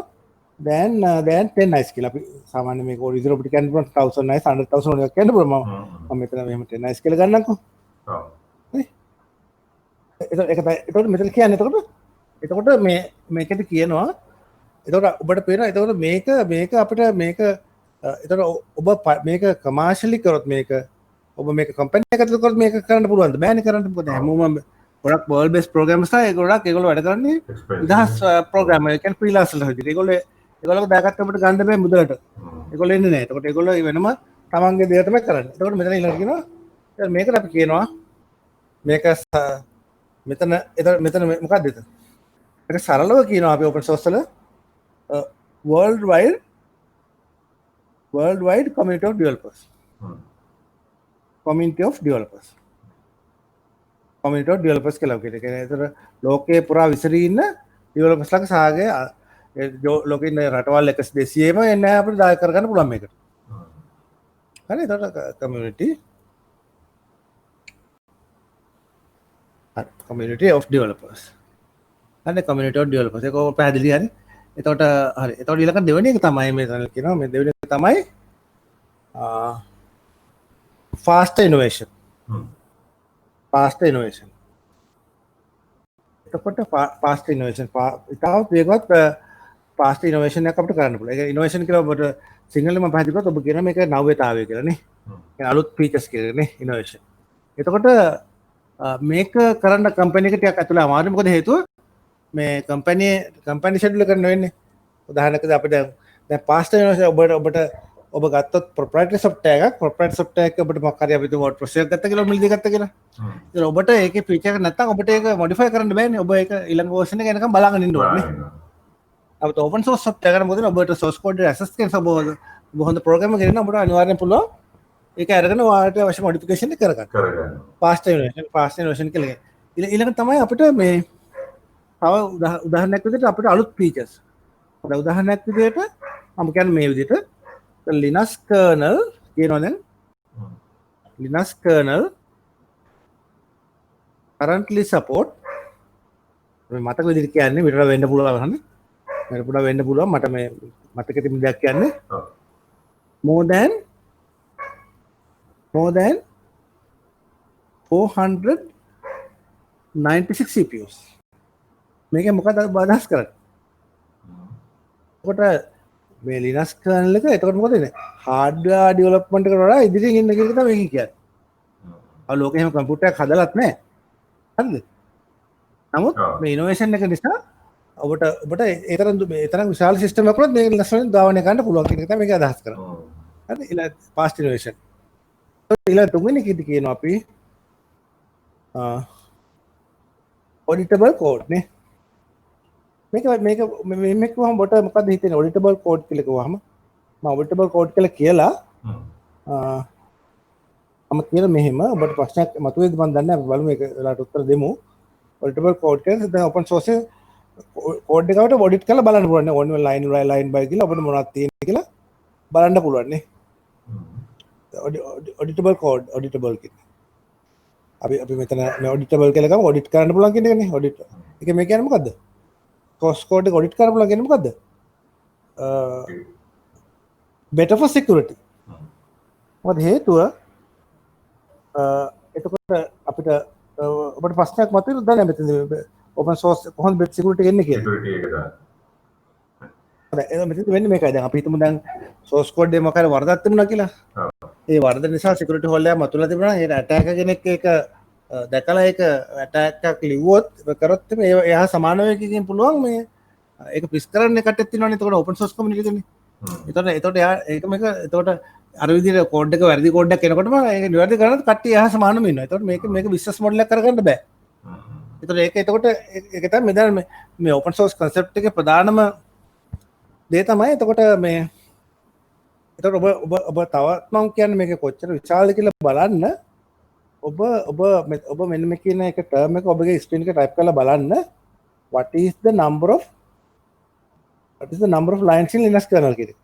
then 10 eyes කියලා. අපි සාමාන්‍ය මේක original අපිට කියන්න පුළුවන් 1000 eyes 100000 වගේ කියන්න පුළුවන්. මම මෙතන මෙහෙම 10 eyes කියලා ගන්නම්කෝ. ඔව්. නේ? එතකොට මෙතන කියන්නේ එතකොට මේකෙදි කියනවා එතකොට ඔබට පේනවා එතකොට මේක අපිට එතකොට ඔබ මේක කමර්ෂියලි කරොත් මේක ඔබ මේක කම්පැනි එකකට කරොත් මේක කරන්න පුළුවන්ද? බෑනේ කරන්න. මොකද හැමෝම ගොඩක් world based programs ලා ඒගොල්ලෝ වැඩ කරන්නේ නිදහස් ප්‍රෝග්‍රෑම් එක කියන්නේ ෆ්‍රීලාන්සර්ලා විදිහට. ඒගොල්ලෝ දාගත්ත අපිට ගන්න බෑ මුදලට. ඒගොල්ලෝ එන්නේ නැහැ. එතකොට ඒගොල්ලෝ වෙනම තමන්ගේ දේ තමයි කරන්නේ. එතකොට මෙතන ඊළඟට කියනවා මේකට අපි කියනවා මේක මෙතන මොකක්ද එතන? ඒක සරලව කියනවා අපි open source වල worldwide community of developers. community of developers කියලා කියන්නේ ඒතර ලෝකේ පුරා විසිරී ඉන්න developers ලාගේ සහායය ලෝකේ ඉන්න රටවල් 1200ම එන්නේ අපිට දායක කරගන්න පුළුවන් මේකට. හරි එතකොට community of developers. හරි community of developers ඒක පැහැදිලි හරි. එතකොට හරි. එතකොට ඊළඟ දෙවෙනි එක තමයි මේ කියනවා මේ දෙවෙනි එක තමයි faster innovation. එතකොට faster innovation ඉතාලත් වේගවත් faster innovation එකක් අපිට කරන්න පුළුවන්. ඒක innovation කියලා ඔබට සිංහලෙන් මම පැහැදිලි කරොත් ඔබ කියන මේක නව්‍යතාවය කියලා නේ. ඒ අලුත් features කියලා නේ innovation. එතකොට මේක කරන්න කම්පැනි එක ටිකක් ඇතුළේ අමාරුයි. මොකද හේතුව මේ කම්පැනි ෂෙඩියුල් කරන්න වෙන්නේ. උදාහරණයකට අපිට දැන් faster innovation ඔබට ඔබ ගත්තොත් proprietary software එකක් ඔබට මොකක් හරි අපි WordPress එකක් ගත්තා කියලා මිලදී ගත්තා කියලා. ඉතින් ඔබට ඒකේ feature එක නැත්නම් ඔබට ඒක modify කරන්න බෑනේ. ඔබ ඒක ඊළඟ version එක එනකම් බලාගෙන ඉන්න ඕනේ. අපිට open source software එකක් මොකද ඔබට source code එක access කරන ඔබ හොඳ program එකක් ගෙනන ඔබට අනිවාර්යෙන් පුළුවන් ඒක අරගෙන ඔයාලට අවශ්‍ය modification එක කරගන්න. faster innovation කියලා. ඊළඟ තමයි අපිට මේ තව උදාහරණයක් විදිහට අපිට අලුත් features. උදාහරණයක් විදිහට මම කියන්නේ මේ විදිහට Linux kernel කියනවා දැන් Linux kernel currently support මතක විදිහට කියන්නේ විතර වෙන්න පුළුවන් මට මේ මතක තිබුණ දෙයක් කියන්නේ more than 496 CPUs මේක මොකද අදහස් කරන්නේ? කොට මේ Linux kernel එක එතකොට මොකද වෙන්නේ? hardware development එකට වඩා ඉදිරියෙන් ඉන්න කියලා තමයි මේක කියන්නේ. අව ලෝකේ එහෙම කම්පියුටර් එකක් හදලත් නැහැ. හරිද? නමුත් මේ innovation එක නිසා ඔබට ඒ තරම් විශාල සිස්ටම් එකක් වුණත් මේක ලස්සනට ධාවනය ගන්න පුළුවන් කියන එක තමයි මේක අදහස් කරන්නේ. හරි? ඊළඟ fast innovation. ඊළඟ තුන්වෙනි කීටි කියනවා අපි auditable code නේ. මේක වහම බොට මොකක්ද හිතෙන්නේ auditable code කියලා කිව්වහම මම auditable code කියලා මම කියන මෙහෙම ඔබට ප්‍රශ්නයක් මතුවේද මම දන්නේ නැහැ අපි බලමු ඒකට උත්තර දෙමු. auditable code කියන්නේ දැන් open source කෝඩ් එකකට ඔඩිට් කරලා බලන්න පුළුවන් නේ ඕන ලයින් බයි කියලා ඔබට මොනවද තියෙන්නේ කියලා බලන්න පුළුවන් නේ. auditable code auditable කියන්නේ අපි මෙතන මේ auditable කියලා ගමු ඔඩිට් කරන්න පුළුවන් කියන එකනේ ඔඩිට්. ඒක මේ කියන්නේ මොකද්ද? source code එක ඔඩිට් කරන්න පුළුවන් කියන්නේ මොකද්ද? better for security. මොකද හේතුව එතකොට අපිට ඔබට ප්‍රශ්නයක් මතුවෙලා දැන් මෙතන open source කොහොමද bit security එන්නේ කියලා. security එක තමයි. හරි මෙතන වෙන්නේ මේකයි. දැන් අපි හිතමු දැන් source code එකේ මොකක්ද වරදක් තිබුණා කියලා. ඒ වරද නිසා security hole එකක් මතුවලා තිබුණා. ඒ attacker කෙනෙක් ඒක දැකලා ඒක attack එකක් ලිව්වොත් කරොත් එයා සමාන වේගකින් පුළුවන් මේ ඒක පිස් කරන්න කට්ටියක් තියෙනවනේ. එතකොට open source community එකනේ. එතකොට එයා ඒක මේක එතකොට අර විදිහට කෝඩ් එක වැරදි කෝඩ් එකක් එනකොටම ඒක නිවැරදි කරනකොට කට්ටිය එහා සමානම ඉන්නවා. එතකොට මේක business model එකක් කරගන්න බෑ. එතකොට ඒක තමයි මෙතන මේ open source concept එකේ ප්‍රධානම දේ තමයි. එතකොට ඔබ තවත් මම කියන්නේ මේක කොච්චර විශාලද කියලා බලන්න ඔබ මෙන්න මේ කියන එක ටර්ම් එක ඔබගේ ස්ක්‍රීන් එකේ ටයිප් කරලා බලන්න what is the number of lines in Linux kernel කියලා.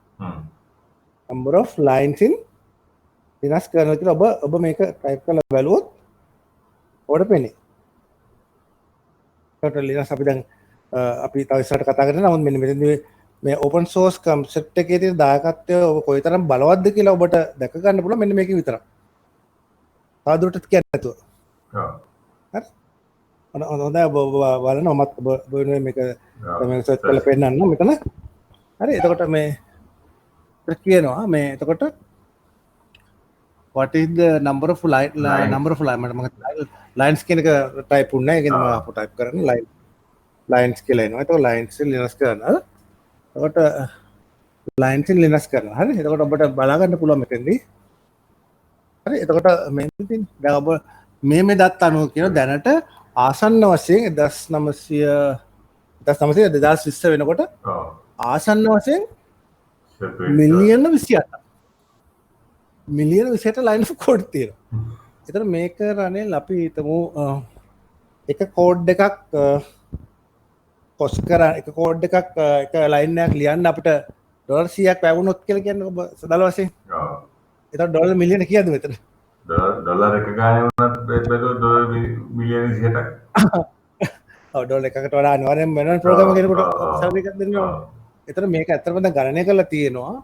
number of lines in Linux kernel කියලා ඔබ මේක ටයිප් කරලා බලුවොත් ඔබට පේන්නේ. ඒකට Linux අපි දැන් අපි තව ඉස්සරහට කතා කරනවා. නමුත් මෙන්න මෙතනදී මේ open source concept එකේ තියෙන දායකත්වය ඔබ කොයිතරම් බලවත්ද කියලා ඔබට දැක ගන්න පුළුවන් මෙන්න මේක විතරක්. තවදුරටත් කියන්නේ නැතුව. හරි. හොඳයි ඔබ බලන්න මමත් ඔබ වෙනුවෙන් මේක තමයි සර්ච් කරලා පෙන්නන්න මෙතන. හරි. එතකොට මේ කියනවා මේ එතකොට what is the number of lines කියන එක ටයිප් වුණා. ඒකෙන් මම අපෝ ටයිප් කරන්නේ lines කියලා එනවා. එතකොට lines Linux kernel. එතකොට lines in Linux kernel. හරි. එතකොට ඔබට බලා ගන්න පුළුවන් මෙතෙන්දී. හරි. එතකොට මෙතෙන් දැන් ඔබ මේ දත් අනුව කියන දැනට ආසන්න වශයෙන් 2020 වෙනකොට ආසන්න වශයෙන් මිලියන 28 line of code තියෙනවා. එතන මේක රනේ අපි හිතමු එක කෝඩ් එකක් කොස් කරා එක කෝඩ් එකක් එක ලයින් එකක් ලියන්න අපිට ඩොලර් 100ක් වැවුනොත් කියලා කියන්නේ ඔබ සදල වශයෙන්. එතකොට ඩොලර් මිලියන කීයද මෙතන? ඩොලර් එක ගානේ වුණත් බැලුවොත් ඩොලර් මිලියන 28ක්. ඔව් ඩොලර් එකකට වඩා අනිවාර්යෙන්ම වෙනම ප්‍රෝග්‍රෑම් කෙනෙකුට සර්වර් එකක් දෙන්න ඕන. එතන මේක ඇත්තටම දැන් ගණනය කරලා තියෙනවා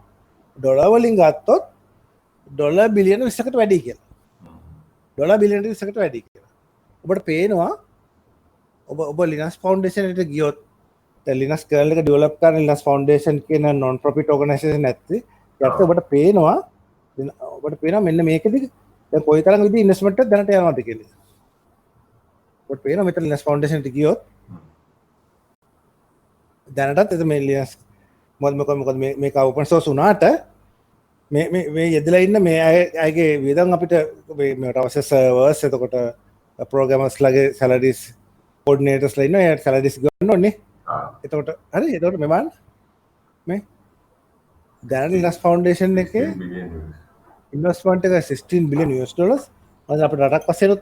ඩොලර් වලින් ගත්තොත් ඩොලර් බිලියන 20කට වැඩි කියලා. ඩොලර් බිලියන 20කට වැඩි කියලා. ඔබට පේනවා ඔබ Linux Foundation එකට ගියොත් දැන් Linux kernel එක develop කරන Linux Foundation කියන non profit organization නැත්නම් යට ඔබට පේනවා මෙන්න මේකෙදි දැන් කොයිතරම් විදිහේ ඉන්වෙස්ට්මන්ට් එකක් දැනට යනවද කියලා. ඔබට පේනවා මෙතන Linux Foundation එකට ගියොත් දැනටත් එතන මේ Linux මොකද මේක open source වුණාට මේ යෙදලා ඉන්න මේ අයගේ වියදම් අපිට මේකට අවශ්‍ය servers එතකොට programmers ලගේ salaries coordinators ලා ඉන්නවා. ඒ salaries ගන්න ඕනේ. එතකොට හරි. එතකොට මෙවන් මේ දැනට Linux Foundation එකේ ඉන්වෙස්ට්මන්ට් එක $16 billion. මොකද අපේ රටක් වශයෙන්ත්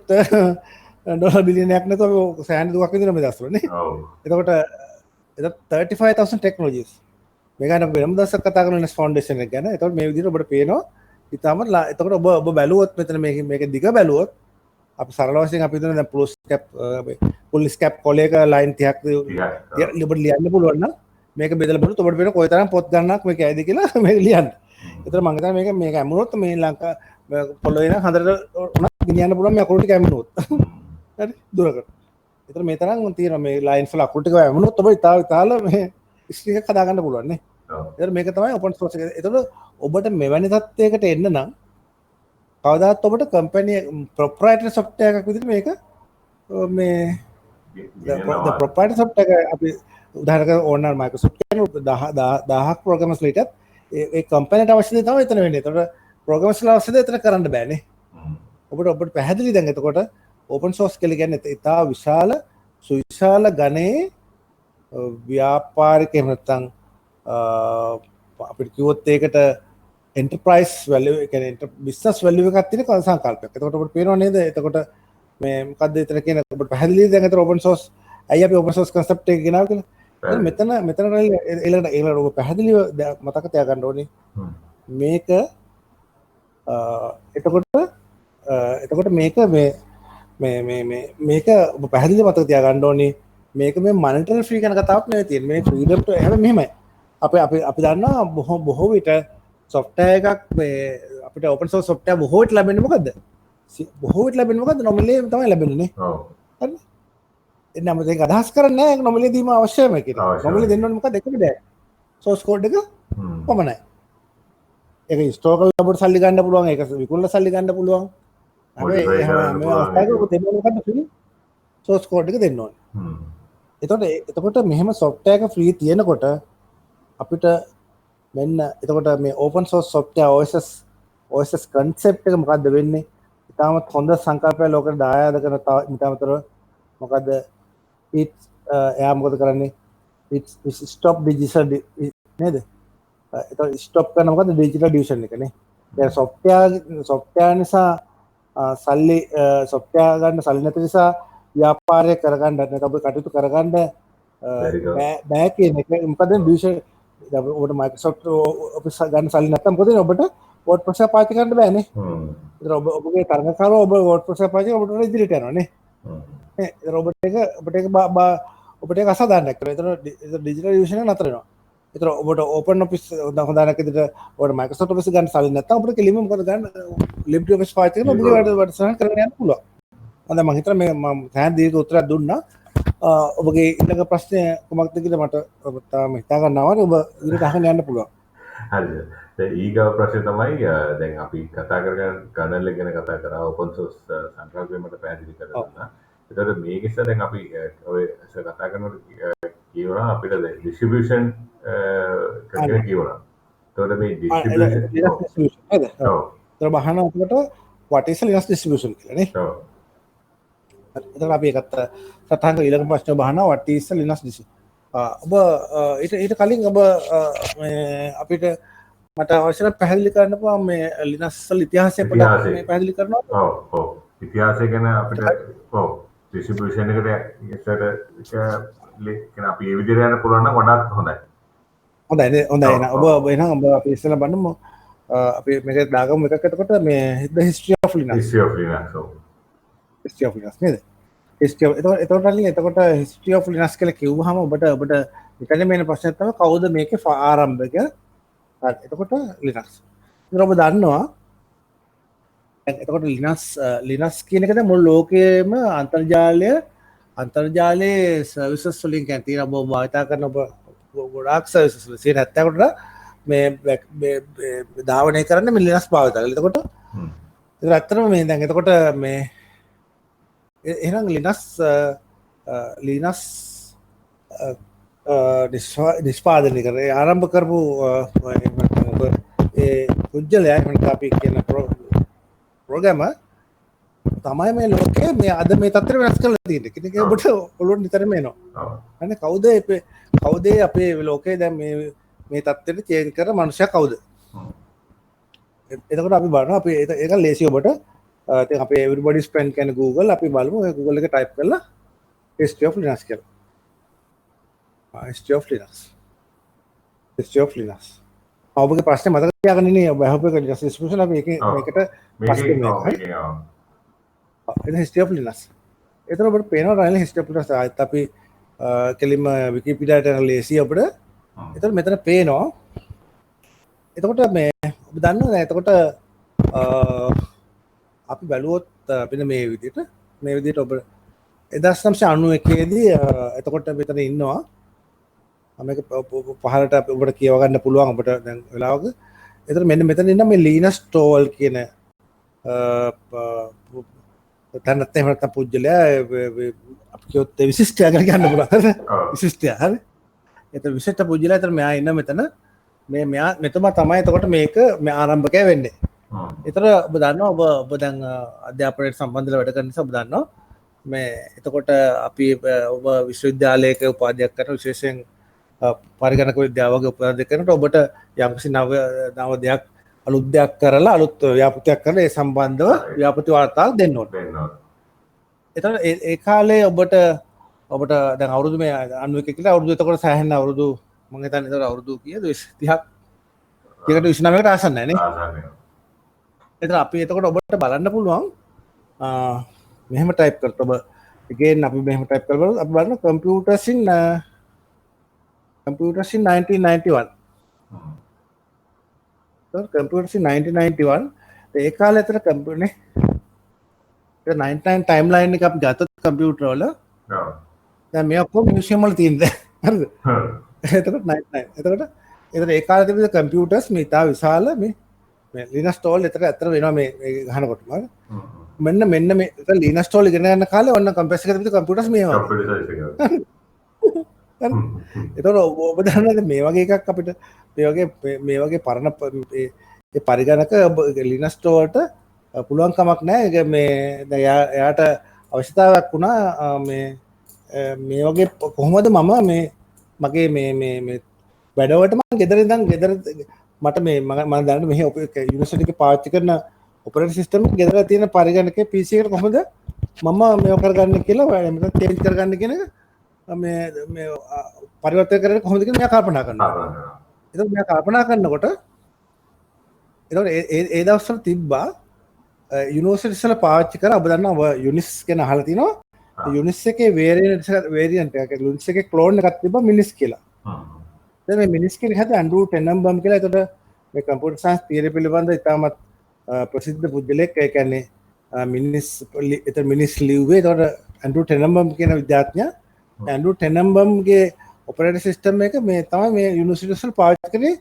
ඩොලර් බිලියනයක් නැතුව සෑහෙන දුකක් විඳිනවා මේ දවස්වල නේ. එතකොට 35,000 technologies. මේ ගන්න අපි වෙනම දවසක් කතා කරන Linux Foundation එක ගැන. එතකොට මේ විදිහට ඔබට පේනවා ඉතාලම එතකොට ඔබ බැලුවොත් මෙතන මේක දිග බැලුවොත් අපි සරල වශයෙන් අපි හිතන දැන් full scap කොලයක line 30ක් ඔබට ලියන්න පුළුවන් නම් මේක බෙදලා බලුවොත් ඔබට පේන කොයිතරම් පොත් ගණනක් මේක ඇයිද කියලා මේක ලියන්න. ඒතර මම හිතන්නේ මේක ඇමුණොත් මේ ලංකා පොළොවේ නම් හතරට උනත් ගෙනියන්න පුළුවන් මේ අකුරු ටික ඇමුණොත්. හරි දුරකට. ඒතර මේ තරම් තියෙනවා මේ lines වල අකුරු ටික ඇමුණොත් ඔබ ඉතාල මේ ස්ක්‍රීන් එක හදා ගන්න පුළුවන් නේ. ඒතර මේක තමයි open source එක. ඒතර ඔබට මෙවැනි තත්ත්වයකට එන්න නම් කවදාත් ඔබට කම්පැනි ප්‍රොප්‍රයිටරි software එකක් විදිහට මේක මේ ප්‍රොප්‍රයිටරි software එක අපි උදාහරණයක් ඕනනම් Microsoft කියන 1000ක් programmers ලා හිටියත් ඒ කම්පැනිට අවශ්‍ය දේ තමයි එතන වෙන්නේ. ඒතර programmers ලා අවශ්‍ය දේ එතන කරන්න බෑනේ. ඔබට පැහැදිලි දැන් එතකොට ඕපන් සෝස් කියලා කියන්නේ ඉතා විශාල සුවිශාල ගණයේ ව්‍යාපාරික එහෙම නැත්නම් අපිට කිව්වොත් ඒකට එන්ටර්ප්‍රයිස් වැලියු ඒ කියන්නේ බිස්නස් වැලියු එකක් තියෙන සංකල්පයක්. එතකොට ඔබට පේනව නේද? එතකොට මේ මොකද්ද එතන කියන ඔබට පැහැදිලිද දැන් එතන ඕපන් සෝස් ඇයි අපි ඕපන් සෝස් concept එක ගෙනාව කියලා? මෙතන ඊළඟ ඔබ පැහැදිලිව මතක තියාගන්න ඕනේ. මේක එතකොට මේක මේක ඔබ පැහැදිලිව මතක තියාගන්න ඕනේ. මේක මේ මොනිටරි ෆ්‍රී කියන කතාවක් නෙවෙයි තියෙන්නේ. මේ ෆ්‍රීඩම් හැබැයි මෙහෙමයි. අපි දන්නවා බොහෝ විට software එකක් මේ අපිට open source software බොහෝ විට ලැබෙන්නේ මොකද්ද? බොහෝ විට ලැබෙන්නේ මොකද්ද? නොමිලේ තමයි ලැබෙන්නේ නේ. ඔව්. හරි. එන්නම මේක අදහස් කරන්නේ නැහැ නොමිලේ දීම අවශ්‍යම කියලා. නොමිලේ දෙන්න ඕනේ මොකද්ද? එකම දෙයක්. source code එක පමණයි. ඒක ඉන්ස්ටෝල් කරලා අපිට සල්ලි ගන්න පුළුවන්. ඒක විකුණලා සල්ලි ගන්න පුළුවන්. හැබැයි මේ අවස්ථාවක දෙන්න ඕනේ මොකද්ද? ෆ්‍රී source code එක දෙන්න ඕනේ. එතකොට මෙහෙම software එක free තියෙනකොට අපිට මෙන්න එතකොට මේ open source software OSS concept එක මොකද්ද වෙන්නේ? ඉතාමත් හොඳ සංකල්පයක් ලෝකෙට දායාද කරන ඉතාමතර මොකද්ද? එයා මොකද කරන්නේ? it's stop digital නේද? එතකොට stop කරන මොකද්ද? digital division එක නේ. දැන් software නිසා සල්ලි software ගන්න සල්ලි නැති නිසා ව්‍යාපාරය කරගන්න නැත්නම් අපේ කටයුතු කරගන්න බෑ කියන එක මොකද ඩිවිෂන් ඔබට Microsoft Office ගන්න සල්ලි නැත්නම් මොකද ඔබට WordPress එක පාවිච්චි කරන්න බෑනේ. ඒතර ඔබගේ තරඟකාරව ඔබ WordPress එක පාවිච්චි කරලා ඔබට ඉදිරියට යනවා නේ. ඒතර ඔබට ඒක අසාධාරණයක් කරනවා. ඒතර ඩිජිටල් ඩිවිෂන් එක නතර වෙනවා. ඒතර ඔබට Open Office උදාහරණයක් විදිහට ඔබට Microsoft Office ගන්න සල්ලි නැත්නම් ඔබට කෙලින්ම මොකද ගන්න LibreOffice පාවිච්චි කරලා ඔබගේ වැඩසටහන කරගෙන යන්න පුළුවන්. හොඳයි මම හිතනවා මේ මම දැන් දීර්ඝ උත්තරයක් දුන්නා. ඔබගේ ඊළඟ ප්‍රශ්නය කොහොමද කියලා මට තාම හිතා ගන්නවා. ඔබ ඉදිරියට අහන්න යන්න පුළුවන්. හරිද. දැන් ඊගව ප්‍රශ්නේ තමයි දැන් අපි කතා කරගෙන කර්නල් එක ගැන කතා කරා ඕපන් සෝස් සංකල්පය මට පැහැදිලි කරලා දුන්නා. ඒතකොට මේක ඉස්සර දැන් අපි ඔය කතා කරනකොට කියනවා අපිට ඩිස්ට්‍රිබියුෂන් කියන කියනවා. ඒතකොට මේ ඩිස්ට්‍රිබියුෂන් නේද? ඔව්. ඒතර බහන අපිට what is Linux distribution කියලා නේ. ඔව්. එතකොට අපි ඒකත් සටහන් ඊළඟ ප්‍රශ්න බහනවා what is Linux distribution. ඔබ ඊට කලින් ඔබ මේ අපිට මට අවශ්‍ය පැහැදිලි කරන්න පුළුවන් මේ Linux වල ඉතිහාසය පොඩ්ඩක් මේ පැහැදිලි කරනවා. ඔව්. ඉතිහාසය ගැන අපිට ඔව් distribution එකට ඉස්සර කියන අපි මේ විදිහට යන්න පුළුවන් නම් වඩාත් හොඳයි. හොඳයි ඔබ එහෙනම් ඔබ අපි ඉස්සෙල්ලා බලමු අපි මේක දාගමු එකක් එතකොට මේ the history of Linux. history of Linux නේද? එතකොට history of Linux කියලා කිව්වහම ඔබට මෙතන මේන ප්‍රශ්නයක් තමයි කවුද මේකේ ආරම්භක? හරි. එතකොට Linux. ඉතින් ඔබ දන්නවා එතකොට Linux කියන එකද මුළු ලෝකයේම අන්තර්ජාලයේ සර්විසස් වලින් කියන තියෙන ඔබ භාවිත කරන ඔබ ගොඩාක් සර්විසස් වල 70කට මේ ධාවනය කරන්න මේ Linux භාවිත කරලා. එතකොට ඇත්තටම මේ දැන් එතකොට මේ එහෙනම් Linux නිෂ්පාදනය කරේ ආරම්භ කරපු ඒ පුජ්‍යලයා එහෙනම් අපි කියන ප්‍රෝග්‍රෑමර් තමයි මේ ලෝකයේ මේ අද මේ තත්ත්වය වෙනස් කරලා තියෙන්නේ. කෙනෙක් ඔබට ඔළුවට නිතරම එනවා. අනේ කවුද අපේ ලෝකයේ දැන් මේ තත්ත්වෙට චේන්ජ් කරන මනුස්සයා කවුද? එතකොට අපි බලනවා අපි ඒක ලේසි ඔබට ඉතින් අපි everybody spend කියන Google අපි බලමු Google එක type කරලා history of Linux කියලා. history of Linux. ඔබගේ ප්‍රශ්නේ මතක තියාගන්න ඉන්නේ ඔබ අහපු එක Linux distribution අපි මේකට පස්සේ මේක. ඒක history of Linux. ඒතර ඔබට පේනවා රයිල් history of Linux ආයෙත් අපි කෙලින්ම Wikipedia එකට ලේසි අපිට. ඒතර මෙතන පේනවා. එතකොට මේ ඔබ දන්නවද එතකොට අපි බැලුවොත් අපිට මේ විදිහට ඔබ 1991 දී එතකොට මෙතන ඉන්නවා මේක පහලට ඔබට කියව ගන්න පුළුවන් ඔබට දැන් වෙලාවක. ඒතර මෙන්න මෙතන ඉන්න මේ Linus Torvalds කියන තැනත් එහෙම නැත්නම් පුජ්‍යලයා අපි කියොත් විශිෂ්ටයා කියලා කියන්න පුළුවන්. විශිෂ්ටයා හරි. ඒතර විශිෂ්ට පුජ්‍යලයා ඒතර මෙයා ඉන්න මෙතන මෙතුමා තමයි එතකොට මේක ආරම්භකය වෙන්නේ. එතර ඔබ දන්නවා ඔබ දැන් අධ්‍යාපනයට සම්බන්ධව වැඩ කරන නිසා ඔබ දන්නවා මේ එතකොට අපි ඔබ විශ්වවිද්‍යාලයක උපාධියක් කරන විශේෂයෙන් පරිගණක විද්‍යාව වගේ උපාධියක් කරනකොට ඔබට යම්කිසි නව දෙයක් අලුත් දෙයක් කරලා අලුත් ව්‍යාපෘතියක් කරලා ඒ සම්බන්ධව ව්‍යාපෘති වාර්තාවක් දෙන්න ඕනේ. එතකොට ඒ කාලේ ඔබට දැන් අවුරුදු මේ 91 කියලා අවුරුදු එතකොට සෑහෙන අවුරුදු මම හිතන්නේ ඒතර අවුරුදු කීයද 30ක් 29කට ආසන්න නැහැ නේ. එතන අපි එතකොට ඔබට බලන්න පුළුවන් මෙහෙම ටයිප් කරත් ඔබ again අපි මෙහෙම ටයිප් කරලා අපි බලන්න computers in 1991 so computers in 1991 ඒ කාලේ අතර කම්පියුටර් නේ 99 ටයිම්ලයින් එක අපි ගත්තොත් කම්පියුටර් වල දැන් මේ ඔක්කොම මියුසියම් වල තියෙනවා හරිද එතකොට 99 එතකොට ඒ කාලේ තිබුණ කම්පියුටර්ස් මේ ඉතා විශාල මේ ලිනක්ස් ටෝල් එතන ඇත්තට වෙනවා මේ ගහනකොට මෙන්න මේ ලිනක්ස් ටෝල් ඉගෙන ගන්න කාලේ ඔන්න කම්ප්‍රෙසර් එකේ තිබුණ කම්පියුටර්ස් මේවා එතකොට ඔබ දන්නවද මේ වගේ එකක් අපිට මේ වගේ පරණ ඒ පරිගණක ලිනක්ස් ටෝල්ට පුළුවන් කමක් නැහැ මේ දැන් එයාට අවශ්‍යතාවයක් වුණා මේ වගේ කොහොමද මම මගේ මේ වැඩවලට මම ගෙදර මට මම දන්න මෙහි යුනිවර්සිටි එකේ පාවිච්චි කරන ඔපරේටින් සිස්ටම් එක ගෙදර තියෙන පරිගණකයේ PC එකට කොහොමද මම මේක කරගන්නේ කියලා මම චේන්ජ් කරගන්න කියන මේ පරිවර්තන කරන්නේ කොහොමද කියලා මම කල්පනා කරනවා. එතකොට මම කල්පනා කරනකොට එතකොට ඒ දවස්වල තිබ්බා යුනිවර්සිටි වල පාවිච්චි කරන ඔබ දන්නවා යුනිස් ගැන අහලා තිනවා. යුනිස් එකේ වේරියන්ට් එකක් යුනිස් එකේ ක්ලෝන් එකක් තිබ්බා මිනිස් කියලා. දැන් මේ මිනිස් කියන හැද ඇන්ඩ්‍රූ ටෙනම්බම් කියලා එතකොට මේ කම්පියුටර් සයන්ස් තියරි පිළිබඳ ඉතාමත් ප්‍රසිද්ධ පුද්ගලෙක් ඒ කියන්නේ මිනිස් ලිව්වේ එතකොට ඇන්ඩ්‍රූ ටෙනම්බම් කියන විද්‍යාඥයා ඇන්ඩ්‍රූ ටෙනම්බම්ගේ ඔපරේටින් සිස්ටම් එක මේ තමයි මේ යුනිවර්සිටි වල පාවිච්චි කරේ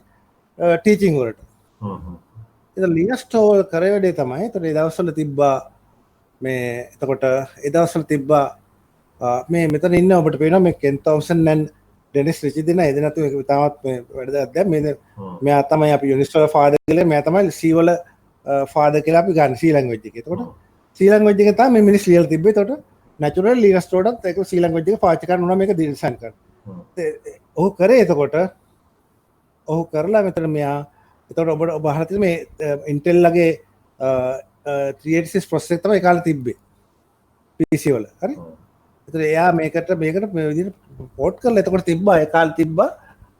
ටීචින් වලට. ඉතින් ලිනක්ස් ටෝල් කරේ වැඩේ තමයි. එතකොට ඒ දවස්වල තිබ්බා මේ එතකොට ඒ දවස්වල තිබ්බා මේ මෙතන ඉන්න ඔබට පේනවා මේ කෙන් තොම්සන් and ඩෙනිස් රිචිඩ් දෙන එදෙනතු තාමත් මේ වැඩ දැන් මෙයා තමයි අපි යුනිවර්සිටි වල ෆාදර් කියලා මෙයා තමයි C වල ෆාදර් කියලා අපි ගන්න C ලැන්ග්වේජ් එකේ. එතකොට C ලැන්ග්වේජ් එක තමයි මේ මිනිස් ලියලා තිබ්බේ. එතකොට නැචරල් ලිනක්ස් ටෝල්ටත් ඒක C ලැන්ග්වේජ් එක පාවිච්චි කරන්න උනා මේක ඩිසයින් කරන්න. ඔහු කරේ එතකොට ඔහු කරලා මෙතන මෙයා එතකොට ඔබ අහලා තියෙන මේ Intel ලගේ 386 ප්‍රොසෙසර් තමයි ඒ කාලේ තිබ්බේ PC වල. හරි. එතකොට එයා මේකට මේ විදිහට පෝට් කරලා එතකොට තිබ්බා ඒ කාලේ තිබ්බා.